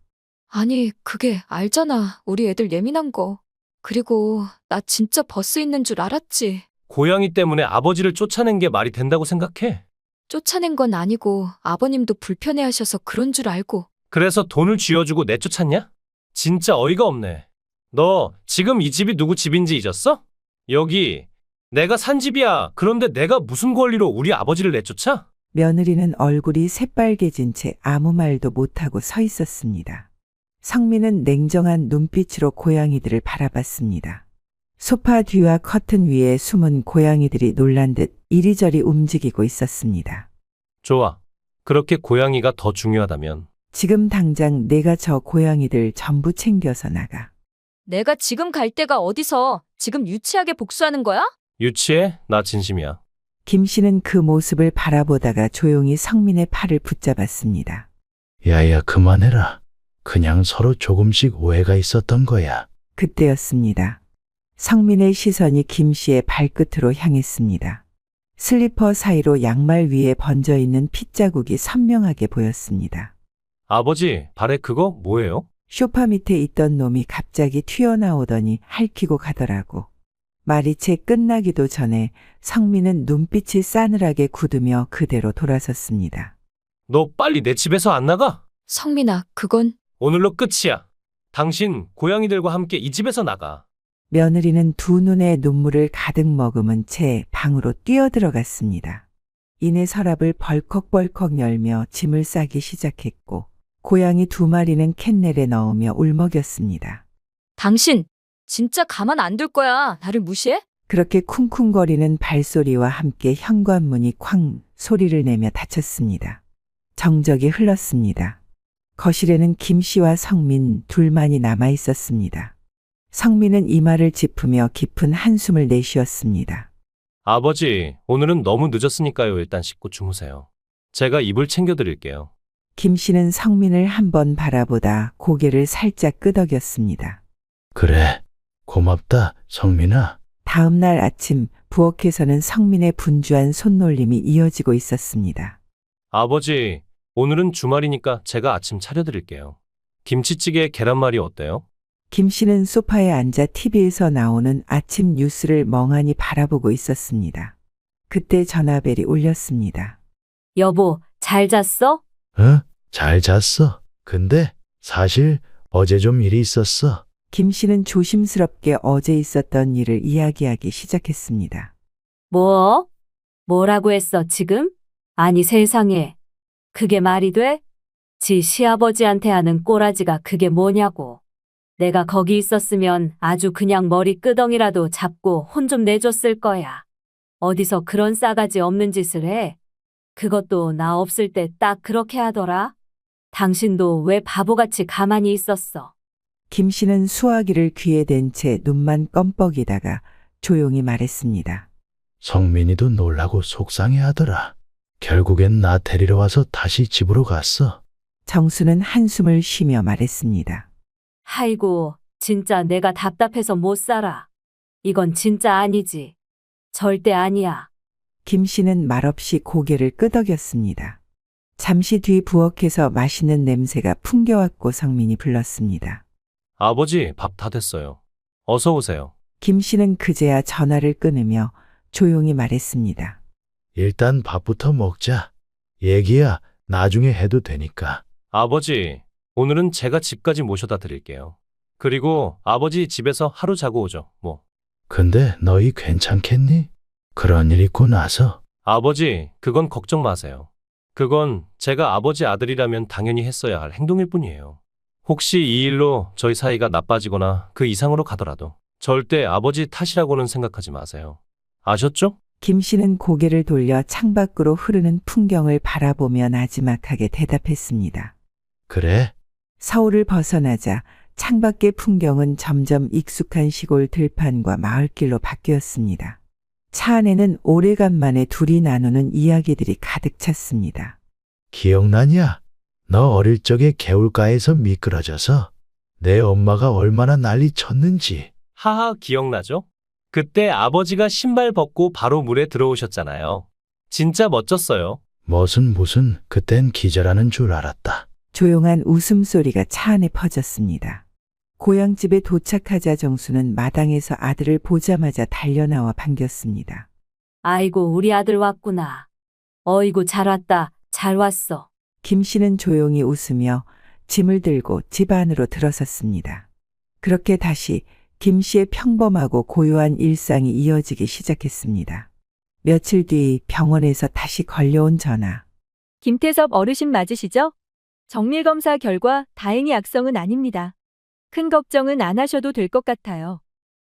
아니, 그게 알잖아. 우리 애들 예민한 거. 그리고 나 진짜 버스 있는 줄 알았지. 고양이 때문에 아버지를 쫓아낸 게 말이 된다고 생각해? 쫓아낸 건 아니고 아버님도 불편해하셔서 그런 줄 알고. 그래서 돈을 쥐어주고 내쫓았냐? 진짜 어이가 없네. 너 지금 이 집이 누구 집인지 잊었어? 여기 내가 산 집이야. 그런데 내가 무슨 권리로 우리 아버지를 내쫓아? 며느리는 얼굴이 새빨개진 채 아무 말도 못하고 서 있었습니다. 성민은 냉정한 눈빛으로 고양이들을 바라봤습니다. 소파 뒤와 커튼 위에 숨은 고양이들이 놀란 듯 이리저리 움직이고 있었습니다. 좋아. 그렇게 고양이가 더 중요하다면 지금 당장 내가 저 고양이들 전부 챙겨서 나가. 내가 지금 갈 데가 어디서 지금 유치하게 복수하는 거야? 유치해? 나 진심이야. 김 씨는 그 모습을 바라보다가 조용히 성민의 팔을 붙잡았습니다. 야야, 그만해라. 그냥 서로 조금씩 오해가 있었던 거야. 그때였습니다. 성민의 시선이 김 씨의 발끝으로 향했습니다. 슬리퍼 사이로 양말 위에 번져 있는 핏자국이 선명하게 보였습니다. 아버지, 발에 그거 뭐예요? 소파 밑에 있던 놈이 갑자기 튀어나오더니 핥히고 가더라고. 말이 채 끝나기도 전에 성민은 눈빛이 싸늘하게 굳으며 그대로 돌아섰습니다. 너 빨리 내 집에서 안 나가? 성민아, 그건 오늘로 끝이야. 당신 고양이들과 함께 이 집에서 나가. 며느리는 두 눈에 눈물을 가득 머금은 채 방으로 뛰어들어갔습니다. 이내 서랍을 벌컥벌컥 열며 짐을 싸기 시작했고 고양이 두 마리는 캔넬에 넣으며 울먹였습니다. 당신 진짜 가만 안 둘 거야. 나를 무시해? 그렇게 쿵쿵거리는 발소리와 함께 현관문이 쾅 소리를 내며 닫혔습니다. 정적이 흘렀습니다. 거실에는 김 씨와 성민 둘만이 남아 있었습니다. 성민은 이마를 짚으며 깊은 한숨을 내쉬었습니다. 아버지, 오늘은 너무 늦었으니까요. 일단 씻고 주무세요. 제가 이불 챙겨드릴게요. 김 씨는 성민을 한번 바라보다 고개를 살짝 끄덕였습니다. 그래, 고맙다, 성민아. 다음 날 아침 부엌에서는 성민의 분주한 손놀림이 이어지고 있었습니다. 아버지, 오늘은 주말이니까 제가 아침 차려드릴게요. 김치찌개 계란말이 어때요? 김 씨는 소파에 앉아 TV에서 나오는 아침 뉴스를 멍하니 바라보고 있었습니다. 그때 전화벨이 울렸습니다. 여보, 잘 잤어? 잘 잤어. 근데 사실 어제 좀 일이 있었어. 김 씨는 조심스럽게 어제 있었던 일을 이야기하기 시작했습니다. 뭐? 뭐라고 했어, 지금? 아니, 세상에. 그게 말이 돼? 지 시아버지한테 하는 꼬라지가 그게 뭐냐고. 내가 거기 있었으면 아주 그냥 머리 끄덩이라도 잡고 혼 좀 내줬을 거야. 어디서 그런 싸가지 없는 짓을 해? 그것도 나 없을 때 딱 그렇게 하더라. 당신도 왜 바보같이 가만히 있었어? 김 씨는 수화기를 귀에 댄 채 눈만 껌뻑이다가 조용히 말했습니다. 성민이도 놀라고 속상해하더라. 결국엔 나 데리러 와서 다시 집으로 갔어. 정수는 한숨을 쉬며 말했습니다. 아이고, 진짜 내가 답답해서 못 살아. 이건 진짜 아니지. 절대 아니야. 김 씨는 말없이 고개를 끄덕였습니다. 잠시 뒤 부엌에서 맛있는 냄새가 풍겨왔고 성민이 불렀습니다. 아버지, 밥 다 됐어요. 어서 오세요. 김 씨는 그제야 전화를 끊으며 조용히 말했습니다. 일단 밥부터 먹자. 얘기야, 나중에 해도 되니까. 아버지, 오늘은 제가 집까지 모셔다 드릴게요. 그리고 아버지 집에서 하루 자고 오죠, 뭐. 근데 너희 괜찮겠니? 그런 일 있고 나서 아버지, 그건 걱정 마세요. 그건 제가 아버지 아들이라면 당연히 했어야 할 행동일 뿐이에요. 혹시 이 일로 저희 사이가 나빠지거나 그 이상으로 가더라도 절대 아버지 탓이라고는 생각하지 마세요. 아셨죠? 김 씨는 고개를 돌려 창밖으로 흐르는 풍경을 바라보며 나지막하게 대답했습니다. 그래? 서울을 벗어나자 창밖의 풍경은 점점 익숙한 시골 들판과 마을길로 바뀌었습니다. 차 안에는 오래간만에 둘이 나누는 이야기들이 가득 찼습니다. 기억나냐? 너 어릴 적에 개울가에서 미끄러져서 내 엄마가 얼마나 난리 쳤는지. 하하, 기억나죠? 그때 아버지가 신발 벗고 바로 물에 들어오셨잖아요. 진짜 멋졌어요. 무슨 그땐 기절하는 줄 알았다. 조용한 웃음소리가 차 안에 퍼졌습니다. 고향집에 도착하자 정수는 마당에서 아들을 보자마자 달려나와 반겼습니다. 아이고, 우리 아들 왔구나. 어이구, 잘 왔다. 잘 왔어. 김 씨는 조용히 웃으며 짐을 들고 집 안으로 들어섰습니다. 그렇게 다시 김 씨의 평범하고 고요한 일상이 이어지기 시작했습니다. 며칠 뒤 병원에서 다시 걸려온 전화. 김태섭 어르신 맞으시죠? 정밀검사 결과 다행히 악성은 아닙니다. 큰 걱정은 안 하셔도 될 것 같아요.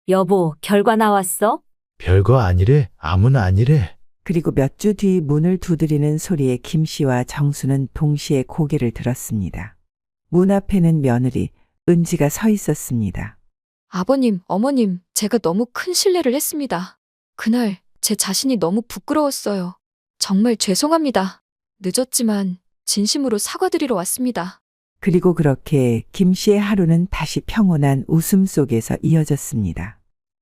여보, 결과 나왔어? 별거 아니래, 아무나 아니래. 그리고 몇 주 뒤 문을 두드리는 소리에 김 씨와 정수는 동시에 고개를 들었습니다. 문 앞에는 며느리 은지가 서 있었습니다. 아버님, 어머님, 제가 너무 큰 실례를 했습니다. 그날 제 자신이 너무 부끄러웠어요. 정말 죄송합니다. 늦었지만 진심으로 사과드리러 왔습니다. 그리고 그렇게 김 씨의 하루는 다시 평온한 웃음 속에서 이어졌습니다.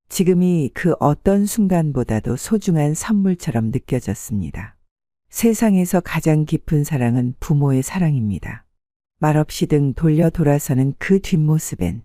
지금이 그 어떤 순간보다도 소중한 선물처럼 느껴졌습니다. 세상에서 가장 깊은 사랑은 부모의 사랑입니다. 말없이 등 돌려 돌아서는 그 뒷모습엔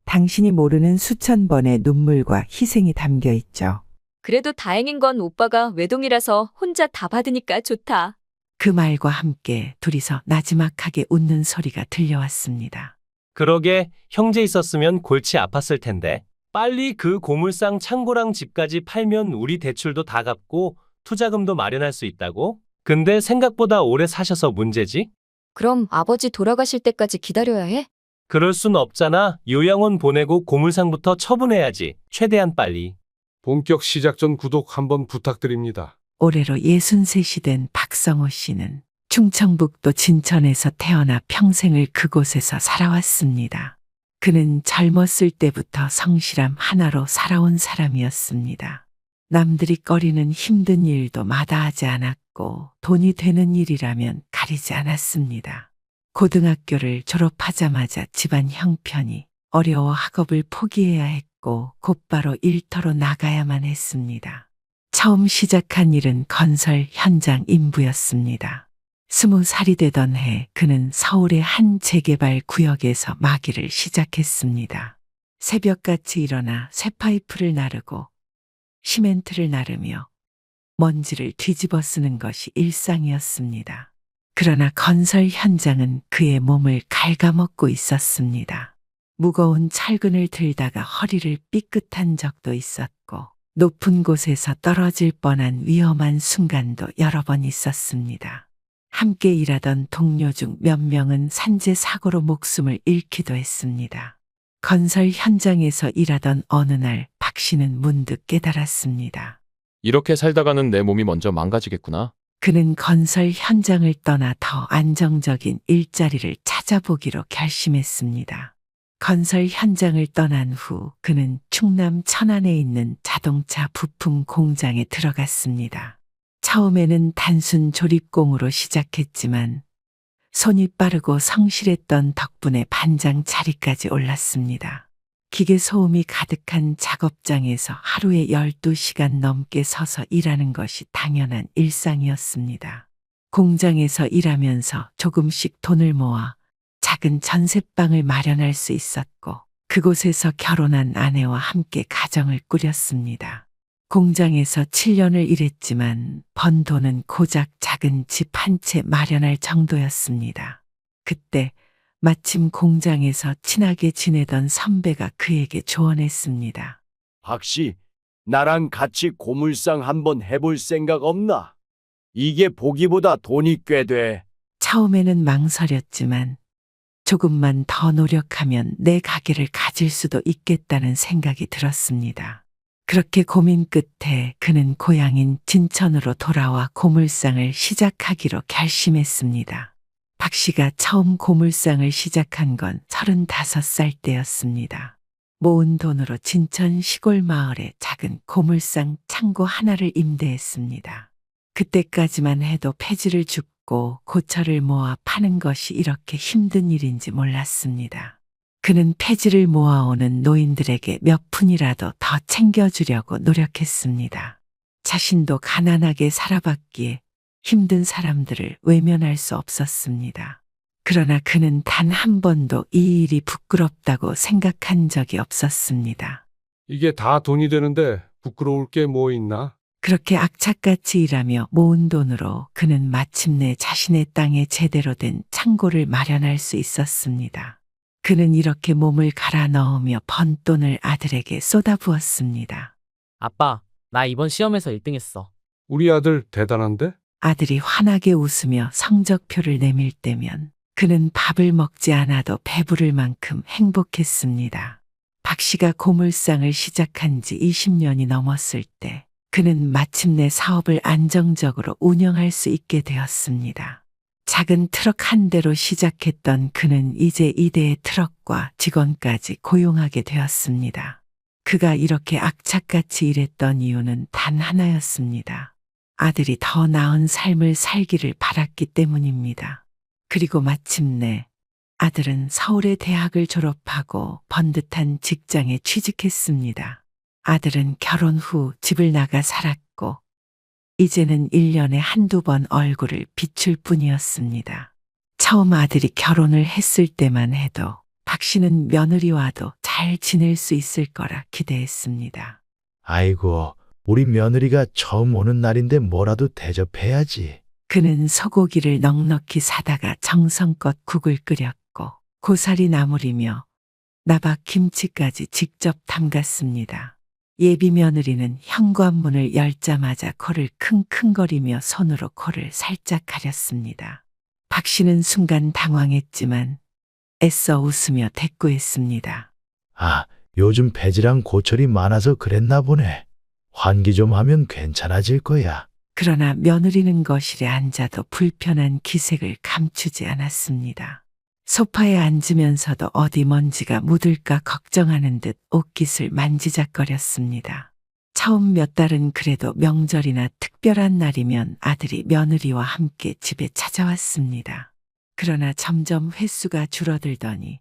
당신이 모르는 수천 번의 눈물과 희생이 담겨 있죠. 그래도 다행인 건 오빠가 외동이라서 혼자 다 받으니까 좋다. 그 말과 함께 둘이서 나지막하게 웃는 소리가 들려왔습니다. 그러게, 형제 있었으면 골치 아팠을 텐데. 빨리 그 고물상 창고랑 집까지 팔면 우리 대출도 다 갚고 투자금도 마련할 수 있다고? 근데 생각보다 오래 사셔서 문제지? 그럼 아버지 돌아가실 때까지 기다려야 해? 그럴 순 없잖아. 요양원 보내고 고물상부터 처분해야지. 최대한 빨리. 본격 시작 전 구독 한번 부탁드립니다. 올해로 63이 된 박성호 씨는 충청북도 진천에서 태어나 평생을 그곳에서 살아왔습니다. 그는 젊었을 때부터 성실함 하나로 살아온 사람이었습니다. 남들이 꺼리는 힘든 일도 마다하지 않았고 돈이 되는 일이라면 가리지 않았습니다. 고등학교를 졸업하자마자 집안 형편이 어려워 학업을 포기해야 했고 곧바로 일터로 나가야만 했습니다. 처음 시작한 일은 건설 현장 인부였습니다. 20살이 되던 해 그는 서울의 한 재개발 구역에서 마기를 시작했습니다. 새벽같이 일어나 쇠파이프를 나르고 시멘트를 나르며 먼지를 뒤집어 쓰는 것이 일상이었습니다. 그러나 건설 현장은 그의 몸을 갉아먹고 있었습니다. 무거운 철근을 들다가 허리를 삐끗한 적도 있었고 높은 곳에서 떨어질 뻔한 위험한 순간도 여러 번 있었습니다. 함께 일하던 동료 중 몇 명은 산재 사고로 목숨을 잃기도 했습니다. 건설 현장에서 일하던 어느 날 박 씨는 문득 깨달았습니다. 이렇게 살다가는 내 몸이 먼저 망가지겠구나. 그는 건설 현장을 떠나 더 안정적인 일자리를 찾아보기로 결심했습니다. 건설 현장을 떠난 후 그는 충남 천안에 있는 자동차 부품 공장에 들어갔습니다. 처음에는 단순 조립공으로 시작했지만 손이 빠르고 성실했던 덕분에 반장 자리까지 올랐습니다. 기계 소음이 가득한 작업장에서 하루에 12시간 넘게 서서 일하는 것이 당연한 일상이었습니다. 공장에서 일하면서 조금씩 돈을 모아 작은 전셋방을 마련할 수 있었고 그곳에서 결혼한 아내와 함께 가정을 꾸렸습니다. 공장에서 7년을 일했지만 번 돈은 고작 작은 집 한 채 마련할 정도였습니다. 그때 마침 공장에서 친하게 지내던 선배가 그에게 조언했습니다. 박 씨, 나랑 같이 고물상 한번 해볼 생각 없나? 이게 보기보다 돈이 꽤 돼. 처음에는 망설였지만 조금만 더 노력하면 내 가게를 가질 수도 있겠다는 생각이 들었습니다. 그렇게 고민 끝에 그는 고향인 진천으로 돌아와 고물상을 시작하기로 결심했습니다. 박 씨가 처음 고물상을 시작한 건 35살 때였습니다. 모은 돈으로 진천 시골 마을에 작은 고물상 창고 하나를 임대했습니다. 그때까지만 해도 폐지를 줍고 고철을 모아 파는 것이 이렇게 힘든 일인지 몰랐습니다. 그는 폐지를 모아오는 노인들에게 몇 푼이라도 더 챙겨주려고 노력했습니다. 자신도 가난하게 살아봤기에 힘든 사람들을 외면할 수 없었습니다. 그러나 그는 단 한 번도 이 일이 부끄럽다고 생각한 적이 없었습니다. 이게 다 돈이 되는데 부끄러울 게 뭐 있나? 그렇게 악착같이 일하며 모은 돈으로 그는 마침내 자신의 땅에 제대로 된 창고를 마련할 수 있었습니다. 그는 이렇게 몸을 갈아 넣으며 번 돈을 아들에게 쏟아부었습니다. 아빠, 나 이번 시험에서 1등 했어. 우리 아들 대단한데? 아들이 환하게 웃으며 성적표를 내밀 때면 그는 밥을 먹지 않아도 배부를 만큼 행복했습니다. 박 씨가 고물상을 시작한 지 20년이 넘었을 때 그는 마침내 사업을 안정적으로 운영할 수 있게 되었습니다. 작은 트럭 한 대로 시작했던 그는 이제 2대의 트럭과 직원까지 고용하게 되었습니다. 그가 이렇게 악착같이 일했던 이유는 단 하나였습니다. 아들이 더 나은 삶을 살기를 바랐기 때문입니다. 그리고 마침내 아들은 서울의 대학을 졸업하고 번듯한 직장에 취직했습니다. 아들은 결혼 후 집을 나가 살았고 이제는 1년에 한두 번 얼굴을 비출 뿐이었습니다. 처음 아들이 결혼을 했을 때만 해도 박 씨는 며느리와도 잘 지낼 수 있을 거라 기대했습니다. 아이고, 우리 며느리가 처음 오는 날인데 뭐라도 대접해야지. 그는 소고기를 넉넉히 사다가 정성껏 국을 끓였고 고사리 나물이며 나박 김치까지 직접 담갔습니다. 예비 며느리는 현관문을 열자마자 코를 킁킁거리며 손으로 코를 살짝 가렸습니다. 박 씨는 순간 당황했지만 애써 웃으며 대꾸했습니다. 아, 요즘 폐지랑 고철이 많아서 그랬나 보네. 환기 좀 하면 괜찮아질 거야. 그러나 며느리는 거실에 앉아도 불편한 기색을 감추지 않았습니다. 소파에 앉으면서도 어디 먼지가 묻을까 걱정하는 듯 옷깃을 만지작거렸습니다. 처음 몇 달은 그래도 명절이나 특별한 날이면 아들이 며느리와 함께 집에 찾아왔습니다. 그러나 점점 횟수가 줄어들더니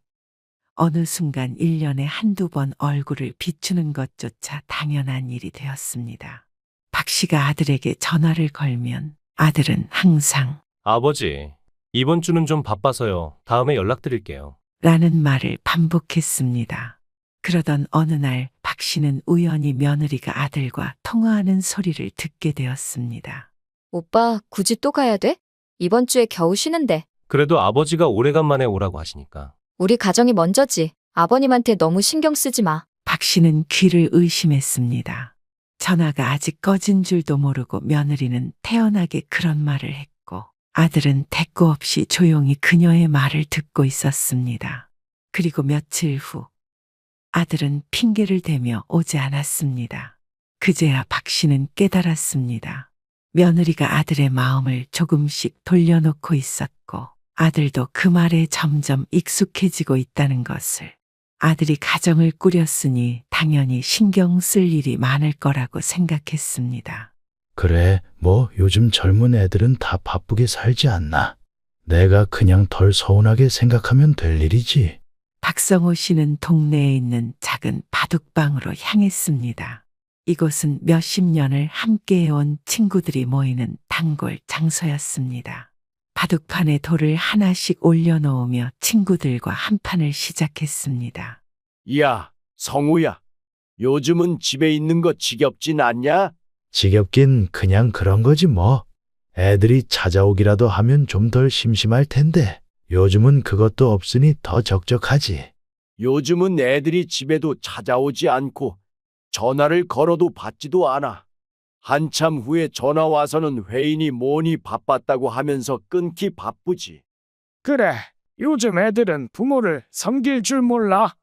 어느 순간 1년에 한두 번 얼굴을 비추는 것조차 당연한 일이 되었습니다. 박 씨가 아들에게 전화를 걸면 아들은 항상 아버지, 이번 주는 좀 바빠서요. 다음에 연락드릴게요. 라는 말을 반복했습니다. 그러던 어느 날 박 씨는 우연히 며느리가 아들과 통화하는 소리를 듣게 되었습니다. 오빠, 굳이 또 가야 돼? 이번 주에 겨우 쉬는데. 그래도 아버지가 오래간만에 오라고 하시니까. 우리 가정이 먼저지. 아버님한테 너무 신경 쓰지 마. 박 씨는 귀를 의심했습니다. 전화가 아직 꺼진 줄도 모르고 며느리는 태연하게 그런 말을 했고 아들은 대꾸 없이 조용히 그녀의 말을 듣고 있었습니다. 그리고 며칠 후 아들은 핑계를 대며 오지 않았습니다. 그제야 박 씨는 깨달았습니다. 며느리가 아들의 마음을 조금씩 돌려놓고 있었고 아들도 그 말에 점점 익숙해지고 있다는 것을. 아들이 가정을 꾸렸으니 당연히 신경 쓸 일이 많을 거라고 생각했습니다. 그래, 뭐 요즘 젊은 애들은 다 바쁘게 살지 않나. 내가 그냥 덜 서운하게 생각하면 될 일이지. 박성호 씨는 동네에 있는 작은 바둑방으로 향했습니다. 이곳은 몇십 년을 함께해온 친구들이 모이는 단골 장소였습니다. 바둑판에 돌을 하나씩 올려놓으며 친구들과 한판을 시작했습니다. 야, 성우야. 요즘은 집에 있는 거 지겹진 않냐? 지겹긴 그냥 그런 거지 뭐. 애들이 찾아오기라도 하면 좀 덜 심심할 텐데 요즘은 그것도 없으니 더 적적하지. 요즘은 애들이 집에도 찾아오지 않고 전화를 걸어도 받지도 않아. 한참 후에 전화 와서는 회의니 뭐니 바빴다고 하면서 끊기 바쁘지. 그래, 요즘 애들은 부모를 섬길 줄 몰라.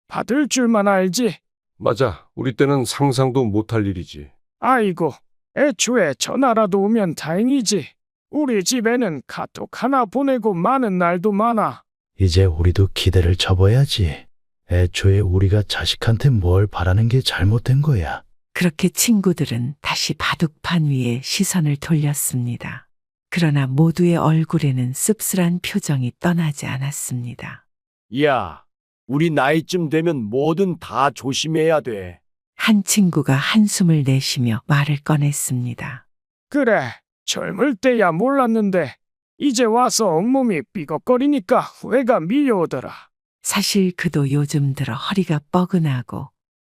받을 줄만 알지. 맞아. 우리 때는 상상도 못할 일이지. 아이고, 애초에 전화라도 오면 다행이지. 우리 집에는 카톡 하나 보내고 마는 날도 많아. 이제 우리도 기대를 접어야지. 애초에 우리가 자식한테 뭘 바라는 게 잘못된 거야. 그렇게 친구들은 다시 바둑판 위에 시선을 돌렸습니다. 그러나 모두의 얼굴에는 씁쓸한 표정이 떠나지 않았습니다. 야, 우리 나이쯤 되면 뭐든 다 조심해야 돼. 한 친구가 한숨을 내쉬며 말을 꺼냈습니다. 그래, 젊을 때야 몰랐는데 이제 와서 온몸이 삐걱거리니까 후회가 밀려오더라. 사실 그도 요즘 들어 허리가 뻐근하고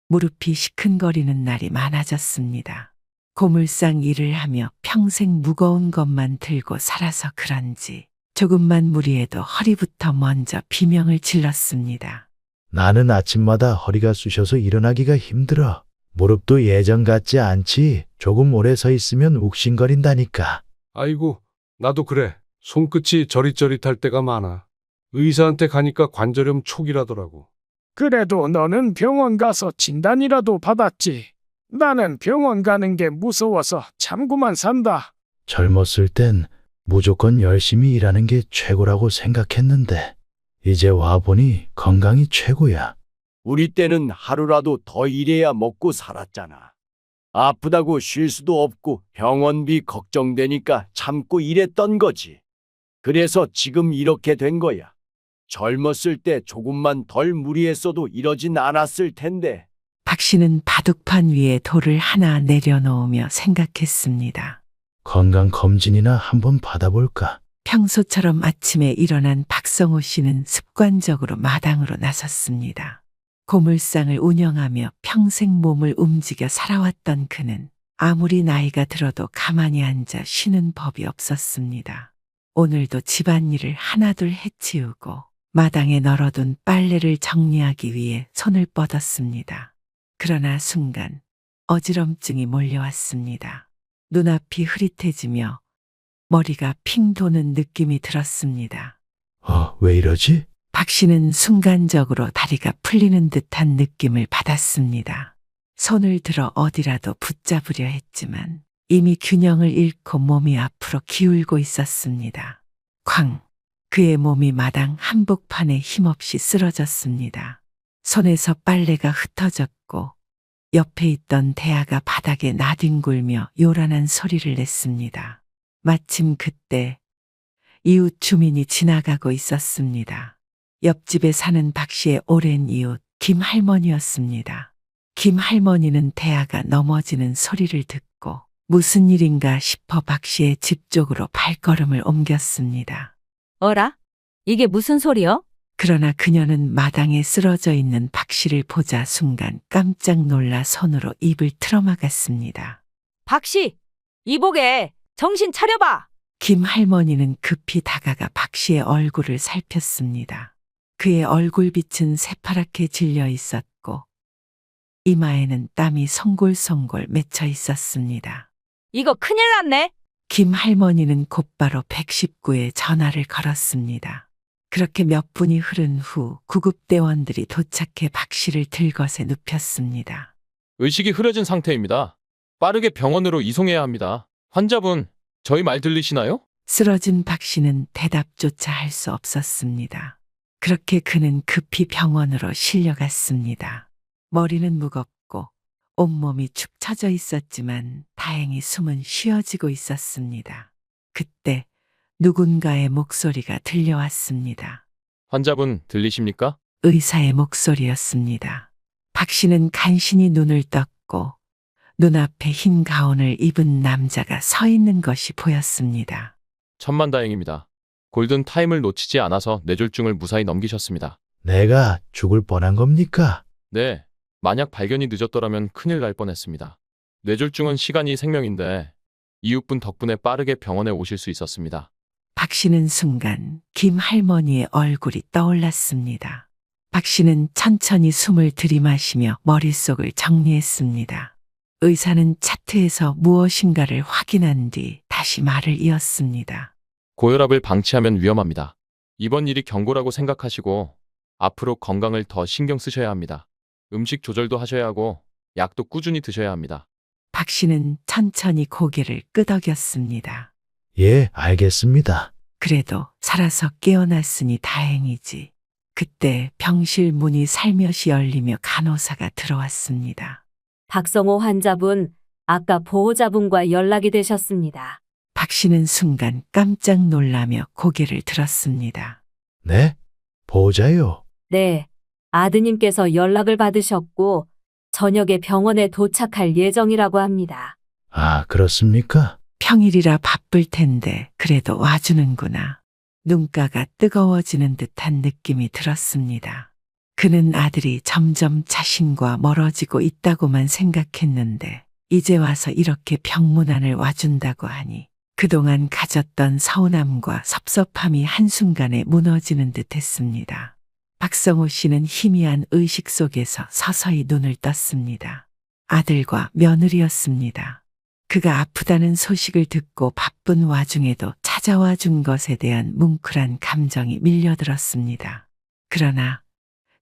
무릎이 시큰거리는 날이 많아졌습니다. 고물상 일을 하며 평생 무거운 것만 들고 살아서 그런지 조금만 무리해도 허리부터 먼저 비명을 질렀습니다. 나는 아침마다 허리가 쑤셔서 일어나기가 힘들어. 무릎도 예전 같지 않지. 조금 오래 서 있으면 욱신거린다니까. 아이고, 나도 그래. 손끝이 저릿저릿할 때가 많아. 의사한테 가니까 관절염 초기라더라고. 그래도 너는 병원 가서 진단이라도 받았지. 나는 병원 가는 게 무서워서 참고만 산다. 젊었을 땐 무조건 열심히 일하는 게 최고라고 생각했는데 이제 와보니 건강이 최고야. 우리 때는 하루라도 더 일해야 먹고 살았잖아. 아프다고 쉴 수도 없고 병원비 걱정되니까 참고 일했던 거지. 그래서 지금 이렇게 된 거야. 젊었을 때 조금만 덜 무리했어도 이러진 않았을 텐데. 박 씨는 바둑판 위에 돌을 하나 내려놓으며 생각했습니다. 건강검진이나 한번 받아볼까? 평소처럼 아침에 일어난 박성호 씨는 습관적으로 마당으로 나섰습니다. 고물상을 운영하며 평생 몸을 움직여 살아왔던 그는 아무리 나이가 들어도 가만히 앉아 쉬는 법이 없었습니다. 오늘도 집안일을 하나둘 해치우고 마당에 널어둔 빨래를 정리하기 위해 손을 뻗었습니다. 그러나 순간 어지럼증이 몰려왔습니다. 눈앞이 흐릿해지며 머리가 핑 도는 느낌이 들었습니다. 왜 이러지? 박 씨는 순간적으로 다리가 풀리는 듯한 느낌을 받았습니다. 손을 들어 어디라도 붙잡으려 했지만 이미 균형을 잃고 몸이 앞으로 기울고 있었습니다. 쾅! 그의 몸이 마당 한복판에 힘없이 쓰러졌습니다. 손에서 빨래가 흩어졌고 옆에 있던 대야가 바닥에 나뒹굴며 요란한 소리를 냈습니다. 마침 그때 이웃 주민이 지나가고 있었습니다. 옆집에 사는 박 씨의 오랜 이웃 김 할머니였습니다. 김 할머니는 대야가 넘어지는 소리를 듣고 무슨 일인가 싶어 박 씨의 집 쪽으로 발걸음을 옮겼습니다. 어라? 이게 무슨 소리여? 그러나 그녀는 마당에 쓰러져 있는 박 씨를 보자 순간 깜짝 놀라 손으로 입을 틀어막았습니다. 박씨, 이보게, 정신 차려봐! 김 할머니는 급히 다가가 박 씨의 얼굴을 살폈습니다. 그의 얼굴빛은 새파랗게 질려 있었고 이마에는 땀이 송골송골 맺혀 있었습니다. 이거 큰일 났네? 김 할머니는 곧바로 119에 전화를 걸었습니다. 그렇게 몇 분이 흐른 후 구급대원들이 도착해 박 씨를 들것에 눕혔습니다. 의식이 흐려진 상태입니다. 빠르게 병원으로 이송해야 합니다. 환자분, 저희 말 들리시나요? 쓰러진 박 씨는 대답조차 할 수 없었습니다. 그렇게 그는 급히 병원으로 실려갔습니다. 머리는 무겁고 온몸이 축 처져 있었지만 다행히 숨은 쉬어지고 있었습니다. 그때 누군가의 목소리가 들려왔습니다. 환자분 들리십니까? 의사의 목소리였습니다. 박 씨는 간신히 눈을 떴고 눈앞에 흰 가운을 입은 남자가 서 있는 것이 보였습니다. 천만다행입니다. 골든 타임을 놓치지 않아서 뇌졸중을 무사히 넘기셨습니다. 내가 죽을 뻔한 겁니까? 네, 만약 발견이 늦었더라면 큰일 날 뻔했습니다. 뇌졸중은 시간이 생명인데 이웃분 덕분에 빠르게 병원에 오실 수 있었습니다. 박 씨는 순간 김 할머니의 얼굴이 떠올랐습니다. 박 씨는 천천히 숨을 들이마시며 머릿속을 정리했습니다. 의사는 차트에서 무엇인가를 확인한 뒤 다시 말을 이었습니다. 고혈압을 방치하면 위험합니다. 이번 일이 경고라고 생각하시고 앞으로 건강을 더 신경 쓰셔야 합니다. 음식 조절도 하셔야 하고 약도 꾸준히 드셔야 합니다. 박 씨는 천천히 고개를 끄덕였습니다. 예, 알겠습니다. 그래도 살아서 깨어났으니 다행이지. 그때 병실 문이 살며시 열리며 간호사가 들어왔습니다. 박성호 환자분, 아까 보호자분과 연락이 되셨습니다. 박 씨는 순간 깜짝 놀라며 고개를 들었습니다. 네? 보호자요. 네, 아드님께서 연락을 받으셨고 저녁에 병원에 도착할 예정이라고 합니다. 아, 그렇습니까? 평일이라 바쁠 텐데 그래도 와주는구나. 눈가가 뜨거워지는 듯한 느낌이 들었습니다. 그는 아들이 점점 자신과 멀어지고 있다고만 생각했는데 이제 와서 이렇게 병문안을 와준다고 하니 그동안 가졌던 서운함과 섭섭함이 한순간에 무너지는 듯 했습니다. 박성호 씨는 희미한 의식 속에서 서서히 눈을 떴습니다. 아들과 며느리였습니다. 그가 아프다는 소식을 듣고 바쁜 와중에도 찾아와 준 것에 대한 뭉클한 감정이 밀려들었습니다. 그러나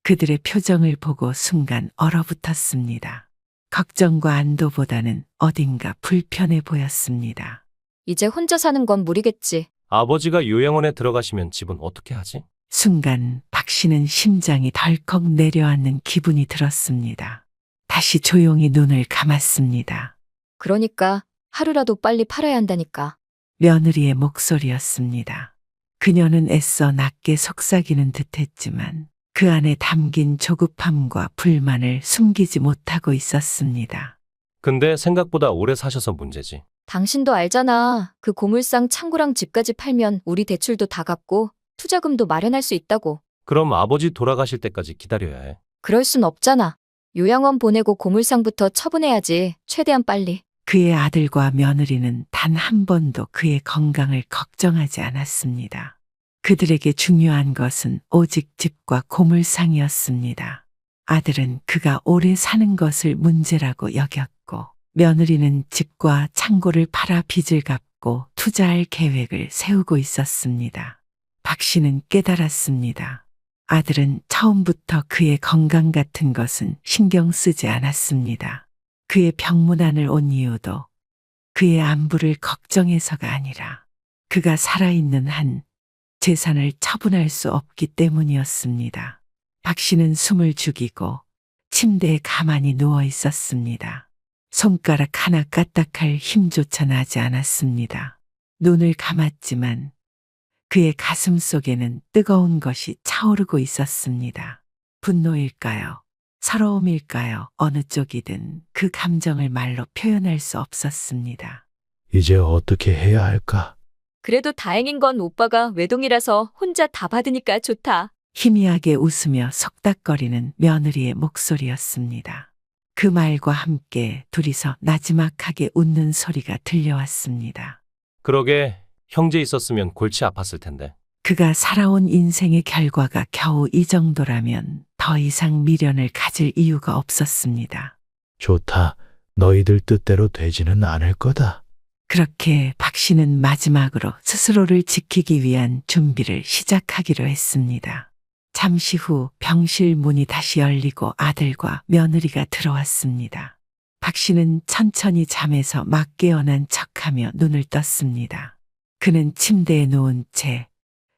그들의 표정을 보고 순간 얼어붙었습니다. 걱정과 안도보다는 어딘가 불편해 보였습니다. 이제 혼자 사는 건 무리겠지. 아버지가 요양원에 들어가시면 집은 어떻게 하지? 순간 박 씨는 심장이 덜컥 내려앉는 기분이 들었습니다. 다시 조용히 눈을 감았습니다. 그러니까 하루라도 빨리 팔아야 한다니까. 며느리의 목소리였습니다. 그녀는 애써 낮게 속삭이는 듯했지만 그 안에 담긴 조급함과 불만을 숨기지 못하고 있었습니다. 근데 생각보다 오래 사셔서 문제지. 당신도 알잖아. 그 고물상 창고랑 집까지 팔면 우리 대출도 다 갚고 투자금도 마련할 수 있다고. 그럼 아버지 돌아가실 때까지 기다려야 해. 그럴 순 없잖아. 요양원 보내고 고물상부터 처분해야지. 최대한 빨리. 그의 아들과 며느리는 단 한 번도 그의 건강을 걱정하지 않았습니다. 그들에게 중요한 것은 오직 집과 고물상이었습니다. 아들은 그가 오래 사는 것을 문제라고 여겼고 며느리는 집과 창고를 팔아 빚을 갚고 투자할 계획을 세우고 있었습니다. 박 씨는 깨달았습니다. 아들은 처음부터 그의 건강 같은 것은 신경 쓰지 않았습니다. 그의 병문안을 온 이유도 그의 안부를 걱정해서가 아니라 그가 살아있는 한 재산을 처분할 수 없기 때문이었습니다. 박 씨는 숨을 죽이고 침대에 가만히 누워 있었습니다. 손가락 하나 까딱할 힘조차 나지 않았습니다. 눈을 감았지만 그의 가슴 속에는 뜨거운 것이 차오르고 있었습니다. 분노일까요? 서러움일까요? 어느 쪽이든 그 감정을 말로 표현할 수 없었습니다. 이제 어떻게 해야 할까? 그래도 다행인 건 오빠가 외동이라서 혼자 다 받으니까 좋다. 희미하게 웃으며 속닥거리는 며느리의 목소리였습니다. 그 말과 함께 둘이서 나지막하게 웃는 소리가 들려왔습니다. 그러게 형제 있었으면 골치 아팠을 텐데. 그가 살아온 인생의 결과가 겨우 이 정도라면 더 이상 미련을 가질 이유가 없었습니다. 좋다. 너희들 뜻대로 되지는 않을 거다. 그렇게 박 씨는 마지막으로 스스로를 지키기 위한 준비를 시작하기로 했습니다. 잠시 후 병실 문이 다시 열리고 아들과 며느리가 들어왔습니다. 박 씨는 천천히 잠에서 막 깨어난 척하며 눈을 떴습니다. 그는 침대에 누운 채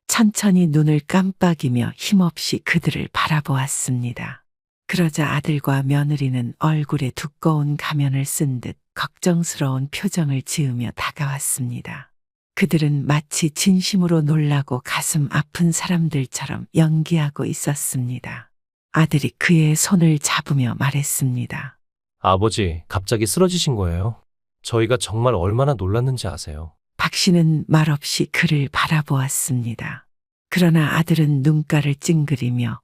천천히 눈을 깜빡이며 힘없이 그들을 바라보았습니다. 그러자 아들과 며느리는 얼굴에 두꺼운 가면을 쓴 듯 걱정스러운 표정을 지으며 다가왔습니다. 그들은 마치 진심으로 놀라고 가슴 아픈 사람들처럼 연기하고 있었습니다. 아들이 그의 손을 잡으며 말했습니다. 아버지, 갑자기 쓰러지신 거예요? 저희가 정말 얼마나 놀랐는지 아세요? 박 씨는 말없이 그를 바라보았습니다. 그러나 아들은 눈가를 찡그리며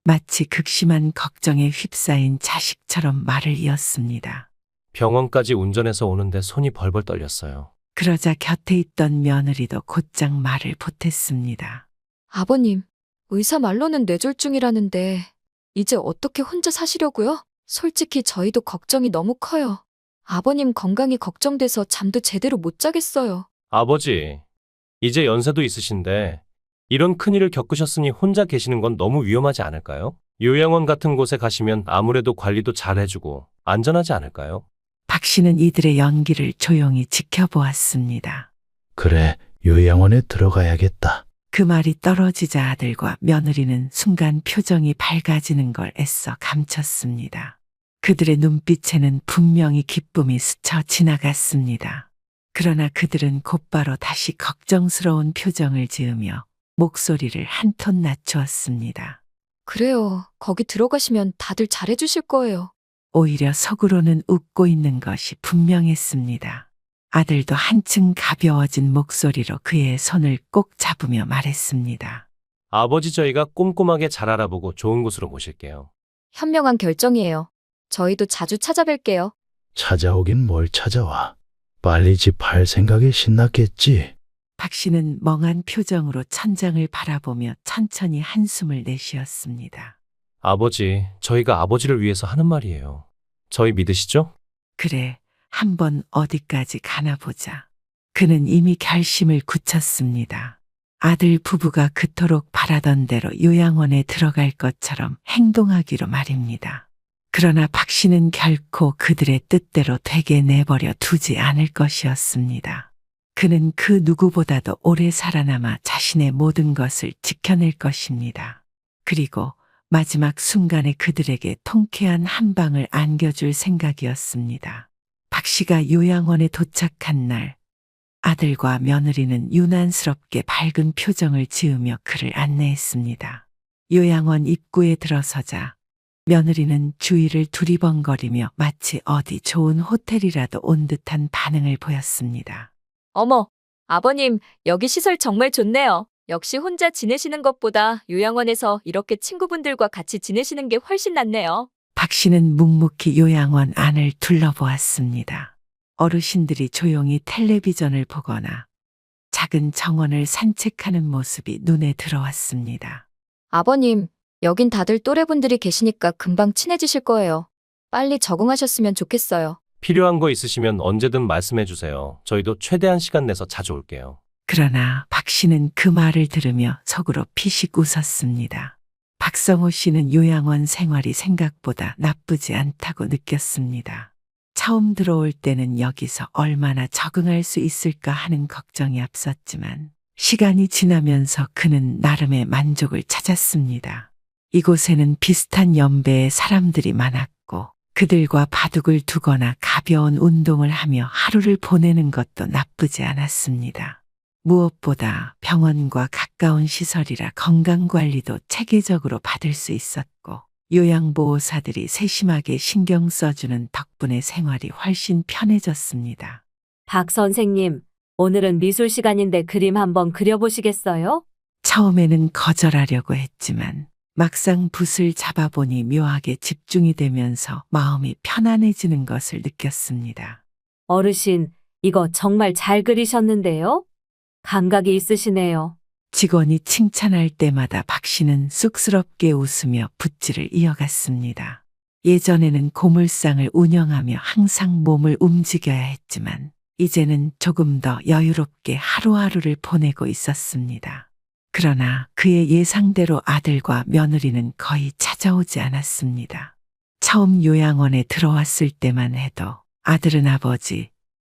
마치 극심한 걱정에 휩싸인 자식처럼 말을 이었습니다. 병원까지 운전해서 오는데 손이 벌벌 떨렸어요. 그러자 곁에 있던 며느리도 곧장 말을 보탰습니다. 아버님, 의사 말로는 뇌졸중이라는데 이제 어떻게 혼자 사시려고요? 솔직히 저희도 걱정이 너무 커요. 아버님 건강이 걱정돼서 잠도 제대로 못 자겠어요. 아버지, 이제 연세도 있으신데 이런 큰일을 겪으셨으니 혼자 계시는 건 너무 위험하지 않을까요? 요양원 같은 곳에 가시면 아무래도 관리도 잘 해주고 안전하지 않을까요? 박 씨는 이들의 연기를 조용히 지켜보았습니다. 그래, 요양원에 들어가야겠다. 그 말이 떨어지자 아들과 며느리는 순간 표정이 밝아지는 걸 애써 감췄습니다. 그들의 눈빛에는 분명히 기쁨이 스쳐 지나갔습니다. 그러나 그들은 곧바로 다시 걱정스러운 표정을 지으며 목소리를 한 톤 낮추었습니다. 그래요. 거기 들어가시면 다들 잘해주실 거예요. 오히려 속으로는 웃고 있는 것이 분명했습니다. 아들도 한층 가벼워진 목소리로 그의 손을 꼭 잡으며 말했습니다. 아버지, 저희가 꼼꼼하게 잘 알아보고 좋은 곳으로 모실게요. 현명한 결정이에요. 저희도 자주 찾아뵐게요. 찾아오긴 뭘 찾아와. 빨리 집 팔 생각에 신났겠지. 박 씨는 멍한 표정으로 천장을 바라보며 천천히 한숨을 내쉬었습니다. 아버지, 저희가 아버지를 위해서 하는 말이에요. 저희 믿으시죠? 그래, 한번 어디까지 가나 보자. 그는 이미 결심을 굳혔습니다. 아들 부부가 그토록 바라던 대로 요양원에 들어갈 것처럼 행동하기로 말입니다. 그러나 박 씨는 결코 그들의 뜻대로 되게 내버려 두지 않을 것이었습니다. 그는 그 누구보다도 오래 살아남아 자신의 모든 것을 지켜낼 것입니다. 그리고 마지막 순간에 그들에게 통쾌한 한 방을 안겨줄 생각이었습니다. 박 씨가 요양원에 도착한 날, 아들과 며느리는 유난스럽게 밝은 표정을 지으며 그를 안내했습니다. 요양원 입구에 들어서자 며느리는 주위를 두리번거리며 마치 어디 좋은 호텔이라도 온 듯한 반응을 보였습니다. 어머, 아버님, 여기 시설 정말 좋네요. 역시 혼자 지내시는 것보다 요양원에서 이렇게 친구분들과 같이 지내시는 게 훨씬 낫네요. 박 씨는 묵묵히 요양원 안을 둘러보았습니다. 어르신들이 조용히 텔레비전을 보거나 작은 정원을 산책하는 모습이 눈에 들어왔습니다. 아버님, 여긴 다들 또래분들이 계시니까 금방 친해지실 거예요. 빨리 적응하셨으면 좋겠어요. 필요한 거 있으시면 언제든 말씀해 주세요. 저희도 최대한 시간 내서 자주 올게요. 그러나 박 씨는 그 말을 들으며 속으로 피식 웃었습니다. 박성호 씨는 요양원 생활이 생각보다 나쁘지 않다고 느꼈습니다. 처음 들어올 때는 여기서 얼마나 적응할 수 있을까 하는 걱정이 앞섰지만 시간이 지나면서 그는 나름의 만족을 찾았습니다. 이곳에는 비슷한 연배의 사람들이 많았고 그들과 바둑을 두거나 가벼운 운동을 하며 하루를 보내는 것도 나쁘지 않았습니다. 무엇보다 병원과 가까운 시설이라 건강관리도 체계적으로 받을 수 있었고 요양보호사들이 세심하게 신경 써주는 덕분에 생활이 훨씬 편해졌습니다. 박 선생님, 오늘은 미술 시간인데 그림 한번 그려보시겠어요? 처음에는 거절하려고 했지만 막상 붓을 잡아보니 묘하게 집중이 되면서 마음이 편안해지는 것을 느꼈습니다. 어르신, 이거 정말 잘 그리셨는데요? 감각이 있으시네요. 직원이 칭찬할 때마다 박 씨는 쑥스럽게 웃으며 붓질을 이어갔습니다. 예전에는 고물상을 운영하며 항상 몸을 움직여야 했지만 이제는 조금 더 여유롭게 하루하루를 보내고 있었습니다. 그러나 그의 예상대로 아들과 며느리는 거의 찾아오지 않았습니다. 처음 요양원에 들어왔을 때만 해도 아들은 아버지,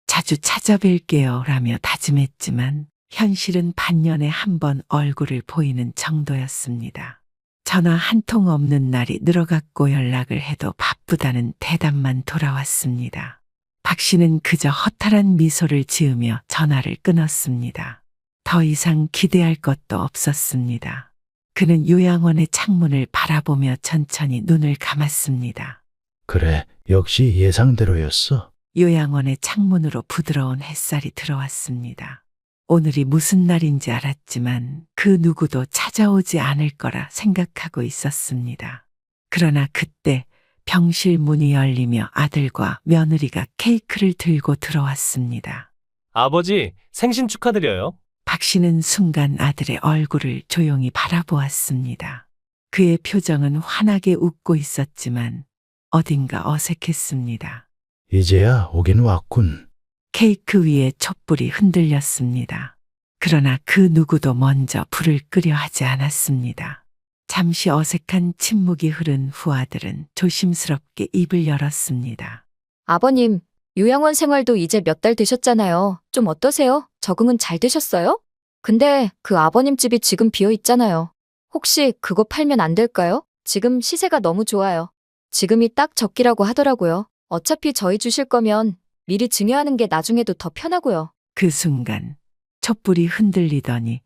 자주 찾아뵐게요 라며 다짐했지만 현실은 반년에 한 번 얼굴을 보이는 정도였습니다. 전화 한 통 없는 날이 늘어갔고 연락을 해도 바쁘다는 대답만 돌아왔습니다. 박 씨는 그저 허탈한 미소를 지으며 전화를 끊었습니다. 더 이상 기대할 것도 없었습니다. 그는 요양원의 창문을 바라보며 천천히 눈을 감았습니다. 그래, 역시 예상대로였어. 요양원의 창문으로 부드러운 햇살이 들어왔습니다. 오늘이 무슨 날인지 알았지만 그 누구도 찾아오지 않을 거라 생각하고 있었습니다. 그러나 그때 병실 문이 열리며 아들과 며느리가 케이크를 들고 들어왔습니다. 아버지, 생신 축하드려요. 박 씨는 순간 아들의 얼굴을 조용히 바라보았습니다. 그의 표정은 환하게 웃고 있었지만 어딘가 어색했습니다. 이제야 오긴 왔군. 케이크 위에 촛불이 흔들렸습니다. 그러나 그 누구도 먼저 불을 끄려 하지 않았습니다. 잠시 어색한 침묵이 흐른 후 아들은 조심스럽게 입을 열었습니다. 아버님, 요양원 생활도 이제 몇 달 되셨잖아요. 좀 어떠세요? 적응은 잘 되셨어요? 근데 그 아버님 집이 지금 비어 있잖아요. 혹시 그거 팔면 안 될까요? 지금 시세가 너무 좋아요. 지금이 딱 적기라고 하더라고요. 어차피 저희 주실 거면 미리 증여하는 게 나중에도 더 편하고요. 그 순간 촛불이 흔들리더니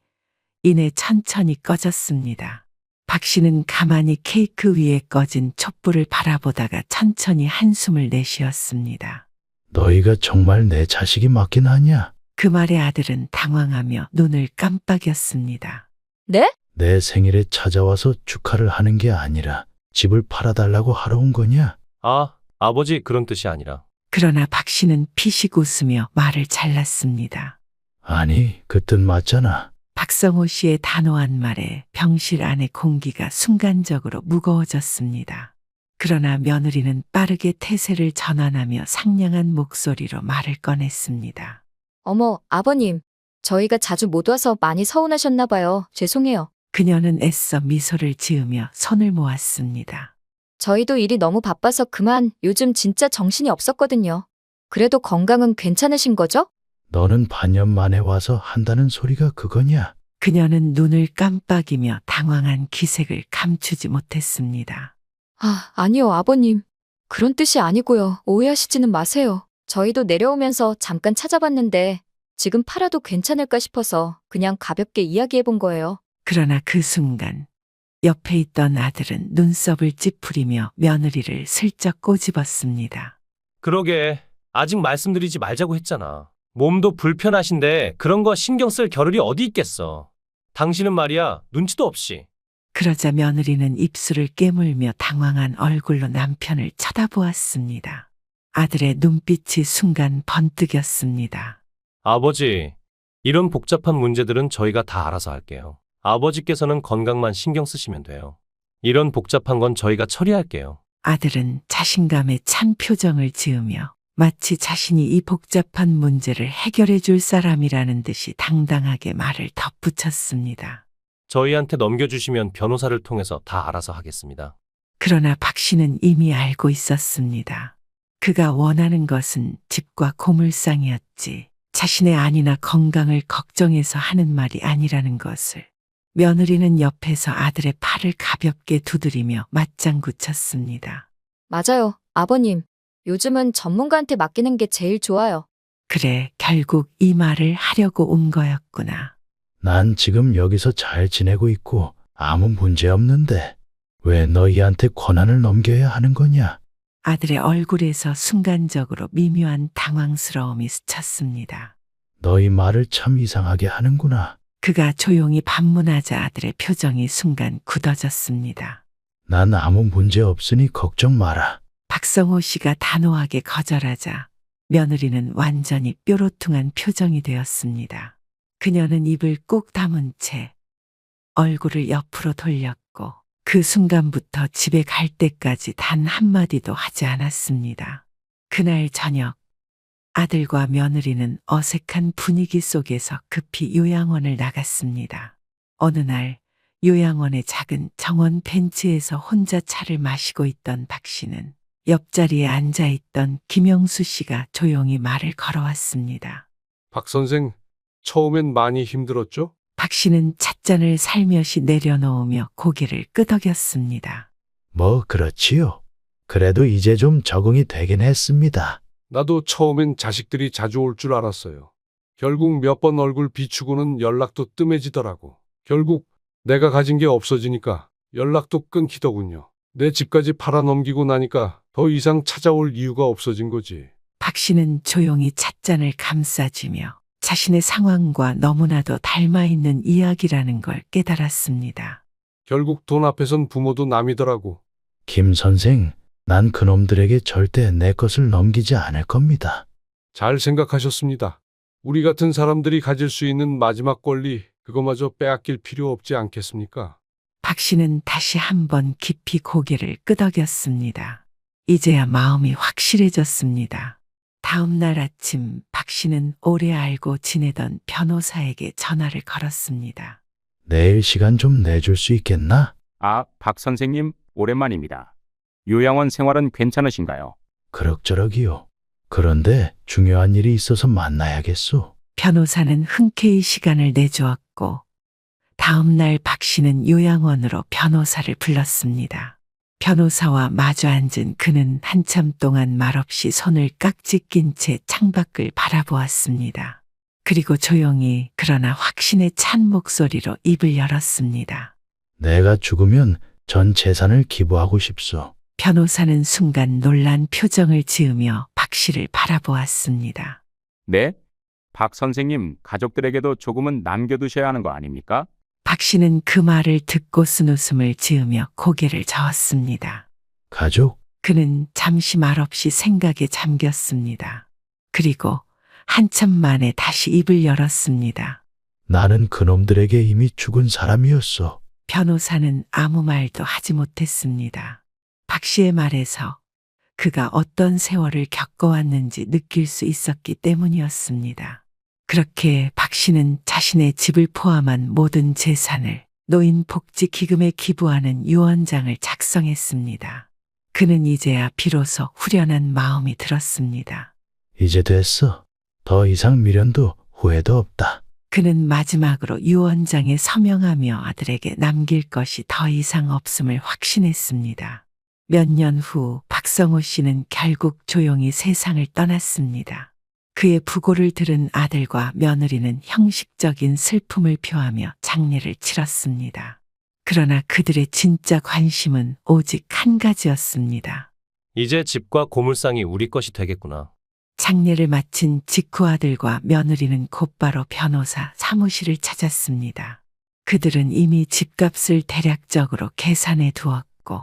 이내 천천히 꺼졌습니다. 박 씨는 가만히 케이크 위에 꺼진 촛불을 바라보다가 천천히 한숨을 내쉬었습니다. 너희가 정말 내 자식이 맞긴 하냐? 그 말에 아들은 당황하며 눈을 깜빡였습니다. 네? 내 생일에 찾아와서 축하를 하는 게 아니라 집을 팔아달라고 하러 온 거냐? 아, 아버지 그런 뜻이 아니라. 그러나 박 씨는 피식 웃으며 말을 잘랐습니다. 아니, 그 뜻 맞잖아. 박성호 씨의 단호한 말에 병실 안의 공기가 순간적으로 무거워졌습니다. 그러나 며느리는 빠르게 태세를 전환하며 상냥한 목소리로 말을 꺼냈습니다. 어머, 아버님. 저희가 자주 못 와서 많이 서운하셨나 봐요. 죄송해요. 그녀는 애써 미소를 지으며 손을 모았습니다. 저희도 일이 너무 바빠서 그만 요즘 진짜 정신이 없었거든요. 그래도 건강은 괜찮으신 거죠? 너는 반년 만에 와서 한다는 소리가 그거냐? 그녀는 눈을 깜빡이며 당황한 기색을 감추지 못했습니다. 아, 아니요, 아버님. 그런 뜻이 아니고요. 오해하시지는 마세요. 저희도 내려오면서 잠깐 찾아봤는데 지금 팔아도 괜찮을까 싶어서 그냥 가볍게 이야기해 본 거예요. 그러나 그 순간 옆에 있던 아들은 눈썹을 찌푸리며 며느리를 슬쩍 꼬집었습니다. 그러게, 아직 말씀드리지 말자고 했잖아. 몸도 불편하신데 그런 거 신경 쓸 겨를이 어디 있겠어. 당신은 말이야, 눈치도 없이. 그러자 며느리는 입술을 깨물며 당황한 얼굴로 남편을 쳐다보았습니다. 아들의 눈빛이 순간 번뜩였습니다. 아버지, 이런 복잡한 문제들은 저희가 다 알아서 할게요. 아버지께서는 건강만 신경 쓰시면 돼요. 이런 복잡한 건 저희가 처리할게요. 아들은 자신감에 찬 표정을 지으며 마치 자신이 이 복잡한 문제를 해결해 줄 사람이라는 듯이 당당하게 말을 덧붙였습니다. 저희한테 넘겨주시면 변호사를 통해서 다 알아서 하겠습니다. 그러나 박 씨는 이미 알고 있었습니다. 그가 원하는 것은 집과 고물상이었지 자신의 안위나 건강을 걱정해서 하는 말이 아니라는 것을. 며느리는 옆에서 아들의 팔을 가볍게 두드리며 맞장구 쳤습니다. 맞아요, 아버님. 요즘은 전문가한테 맡기는 게 제일 좋아요. 그래, 결국 이 말을 하려고 온 거였구나. 난 지금 여기서 잘 지내고 있고 아무 문제 없는데 왜 너희한테 권한을 넘겨야 하는 거냐? 아들의 얼굴에서 순간적으로 미묘한 당황스러움이 스쳤습니다. 너희 말을 참 이상하게 하는구나. 그가 조용히 반문하자 아들의 표정이 순간 굳어졌습니다. 난 아무 문제 없으니 걱정 마라. 박성호 씨가 단호하게 거절하자 며느리는 완전히 뾰로퉁한 표정이 되었습니다. 그녀는 입을 꼭 다문 채 얼굴을 옆으로 돌렸고 그 순간부터 집에 갈 때까지 단 한마디도 하지 않았습니다. 그날 저녁 아들과 며느리는 어색한 분위기 속에서 급히 요양원을 나갔습니다. 어느 날 요양원의 작은 정원 벤치에서 혼자 차를 마시고 있던 박 씨는 옆자리에 앉아있던 김영수 씨가 조용히 말을 걸어왔습니다. 박 선생, 처음엔 많이 힘들었죠? 박 씨는 찻잔을 살며시 내려놓으며 고개를 끄덕였습니다. 뭐 그렇지요. 그래도 이제 좀 적응이 되긴 했습니다. 나도 처음엔 자식들이 자주 올 줄 알았어요. 결국 몇 번 얼굴 비추고는 연락도 뜸해지더라고. 결국 내가 가진 게 없어지니까 연락도 끊기더군요. 내 집까지 팔아넘기고 나니까 더 이상 찾아올 이유가 없어진 거지. 박 씨는 조용히 찻잔을 감싸주며 자신의 상황과 너무나도 닮아있는 이야기라는 걸 깨달았습니다. 결국 돈 앞에선 부모도 남이더라고. 김 선생, 난 그놈들에게 절대 내 것을 넘기지 않을 겁니다. 잘 생각하셨습니다. 우리 같은 사람들이 가질 수 있는 마지막 권리, 그거마저 빼앗길 필요 없지 않겠습니까? 박 씨는 다시 한번 깊이 고개를 끄덕였습니다. 이제야 마음이 확실해졌습니다. 다음 날 아침 박 씨는 오래 알고 지내던 변호사에게 전화를 걸었습니다. 내일 시간 좀 내줄 수 있겠나? 아, 박 선생님, 오랜만입니다. 요양원 생활은 괜찮으신가요? 그럭저럭이요. 그런데 중요한 일이 있어서 만나야겠소. 변호사는 흔쾌히 시간을 내주었고 다음 날 박 씨는 요양원으로 변호사를 불렀습니다. 변호사와 마주 앉은 그는 한참 동안 말없이 손을 깍지 낀 채 창밖을 바라보았습니다. 그리고 조용히 그러나 확신에 찬 목소리로 입을 열었습니다. 내가 죽으면 전 재산을 기부하고 싶소. 변호사는 순간 놀란 표정을 지으며 박 씨를 바라보았습니다. 네? 박 선생님, 가족들에게도 조금은 남겨두셔야 하는 거 아닙니까? 박 씨는 그 말을 듣고 쓴웃음을 지으며 고개를 저었습니다. 가족? 그는 잠시 말없이 생각에 잠겼습니다. 그리고 한참 만에 다시 입을 열었습니다. 나는 그놈들에게 이미 죽은 사람이었어. 변호사는 아무 말도 하지 못했습니다. 박 씨의 말에서 그가 어떤 세월을 겪어왔는지 느낄 수 있었기 때문이었습니다. 그렇게 박 씨는 자신의 집을 포함한 모든 재산을 노인복지기금에 기부하는 유언장을 작성했습니다. 그는 이제야 비로소 후련한 마음이 들었습니다. 이제 됐어. 더 이상 미련도 후회도 없다. 그는 마지막으로 유언장에 서명하며 아들에게 남길 것이 더 이상 없음을 확신했습니다. 몇 년 후 박성호 씨는 결국 조용히 세상을 떠났습니다. 그의 부고를 들은 아들과 며느리는 형식적인 슬픔을 표하며 장례를 치렀습니다. 그러나 그들의 진짜 관심은 오직 한 가지였습니다. 이제 집과 고물상이 우리 것이 되겠구나. 장례를 마친 직후 아들과 며느리는 곧바로 변호사 사무실을 찾았습니다. 그들은 이미 집값을 대략적으로 계산해 두었고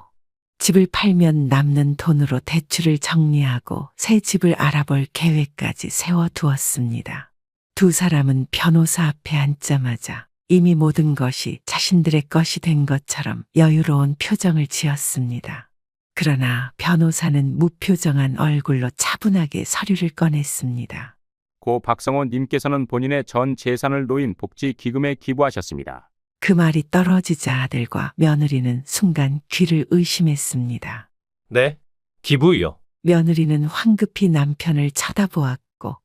집을 팔면 남는 돈으로 대출을 정리하고 새 집을 알아볼 계획까지 세워두었습니다. 두 사람은 변호사 앞에 앉자마자 이미 모든 것이 자신들의 것이 된 것처럼 여유로운 표정을 지었습니다. 그러나 변호사는 무표정한 얼굴로 차분하게 서류를 꺼냈습니다. 고 박성호 님께서는 본인의 전 재산을 노인 복지 기금에 기부하셨습니다. 그 말이 떨어지자 아들과 며느리는 순간 귀를 의심했습니다. 네? 기부요. 며느리는 황급히 남편을 쳐다보았고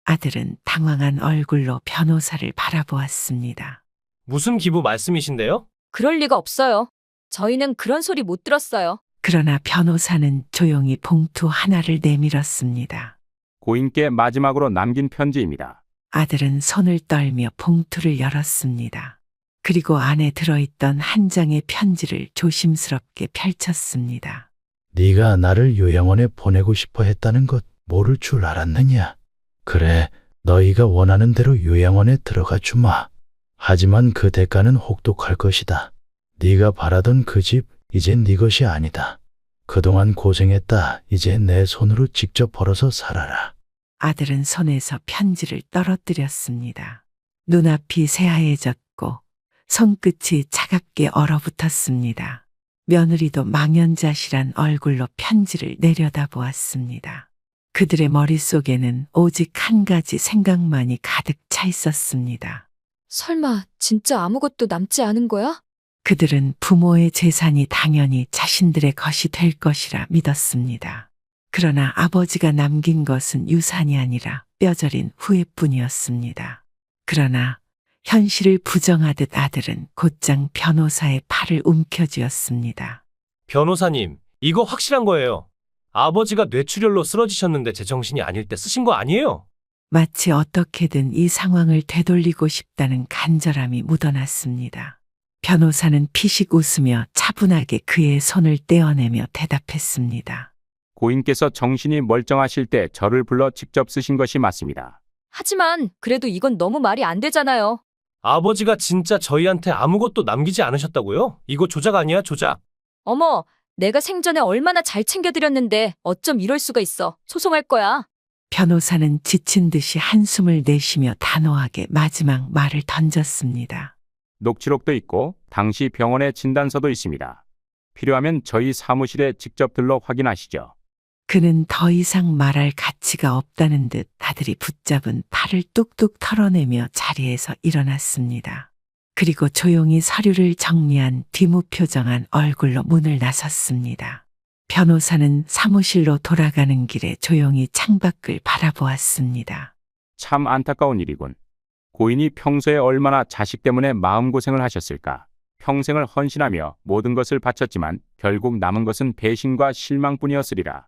아들은 당황한 얼굴로 변호사를 바라보았습니다. 무슨 기부 말씀이신데요? 그럴 리가 없어요. 저희는 그런 소리 못 들었어요. 그러나 변호사는 조용히 봉투 하나를 내밀었습니다. 고인께 마지막으로 남긴 편지입니다. 아들은 손을 떨며 봉투를 열었습니다. 그리고 안에 들어있던 한 장의 편지를 조심스럽게 펼쳤습니다. 네가 나를 요양원에 보내고 싶어 했다는 것 모를 줄 알았느냐? 그래, 너희가 원하는 대로 요양원에 들어가 주마. 하지만 그 대가는 혹독할 것이다. 네가 바라던 그 집 이제 네 것이 아니다. 그동안 고생했다. 이제 내 손으로 직접 벌어서 살아라. 아들은 손에서 편지를 떨어뜨렸습니다. 눈앞이 새하얘졌고 손끝이 차갑게 얼어붙었습니다. 며느리도 망연자실한 얼굴로 편지를 내려다보았습니다. 그들의 머릿속에는 오직 한 가지 생각만이 가득 차 있었습니다. 설마 진짜 아무것도 남지 않은 거야? 그들은 부모의 재산이 당연히 자신들의 것이 될 것이라 믿었습니다. 그러나 아버지가 남긴 것은 유산이 아니라 뼈저린 후회뿐이었습니다. 그러나 현실을 부정하듯 아들은 곧장 변호사의 팔을 움켜쥐었습니다. 변호사님, 이거 확실한 거예요. 아버지가 뇌출혈로 쓰러지셨는데 제정신이 아닐 때 쓰신 거 아니에요? 마치 어떻게든 이 상황을 되돌리고 싶다는 간절함이 묻어났습니다. 변호사는 피식 웃으며 차분하게 그의 손을 떼어내며 대답했습니다. 고인께서 정신이 멀쩡하실 때 저를 불러 직접 쓰신 것이 맞습니다. 하지만 그래도 이건 너무 말이 안 되잖아요. 아버지가 진짜 저희한테 아무것도 남기지 않으셨다고요? 이거 조작 아니야, 조작. 어머, 내가 생전에 얼마나 잘 챙겨드렸는데 어쩜 이럴 수가 있어. 소송할 거야. 변호사는 지친 듯이 한숨을 내쉬며 단호하게 마지막 말을 던졌습니다. 녹취록도 있고 당시 병원의 진단서도 있습니다. 필요하면 저희 사무실에 직접 들러 확인하시죠. 그는 더 이상 말할 가치가 없다는 듯 아들이 붙잡은 팔을 뚝뚝 털어내며 자리에서 일어났습니다. 그리고 조용히 서류를 정리한 뒤무표정한 얼굴로 문을 나섰습니다. 변호사는 사무실로 돌아가는 길에 조용히 창밖을 바라보았습니다. 참 안타까운 일이군. 고인이 평소에 얼마나 자식 때문에 마음고생을 하셨을까. 평생을 헌신하며 모든 것을 바쳤지만 결국 남은 것은 배신과 실망뿐이었으리라.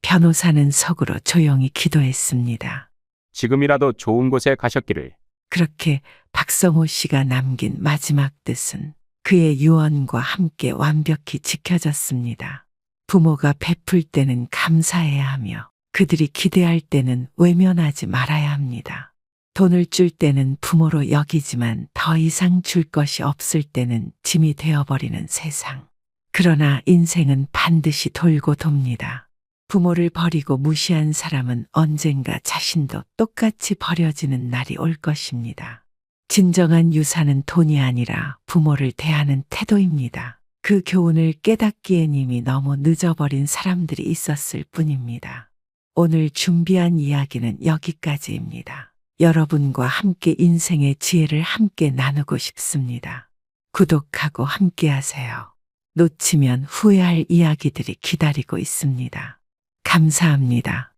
변호사는 속으로 조용히 기도했습니다. 지금이라도 좋은 곳에 가셨기를. 그렇게 박성호 씨가 남긴 마지막 뜻은 그의 유언과 함께 완벽히 지켜졌습니다. 부모가 베풀 때는 감사해야 하며 그들이 기대할 때는 외면하지 말아야 합니다. 돈을 줄 때는 부모로 여기지만 더 이상 줄 것이 없을 때는 짐이 되어버리는 세상. 그러나 인생은 반드시 돌고 돕니다. 부모를 버리고 무시한 사람은 언젠가 자신도 똑같이 버려지는 날이 올 것입니다. 진정한 유산은 돈이 아니라 부모를 대하는 태도입니다. 그 교훈을 깨닫기엔 이미 너무 늦어버린 사람들이 있었을 뿐입니다. 오늘 준비한 이야기는 여기까지입니다. 여러분과 함께 인생의 지혜를 함께 나누고 싶습니다. 구독하고 함께 하세요. 놓치면 후회할 이야기들이 기다리고 있습니다. 감사합니다.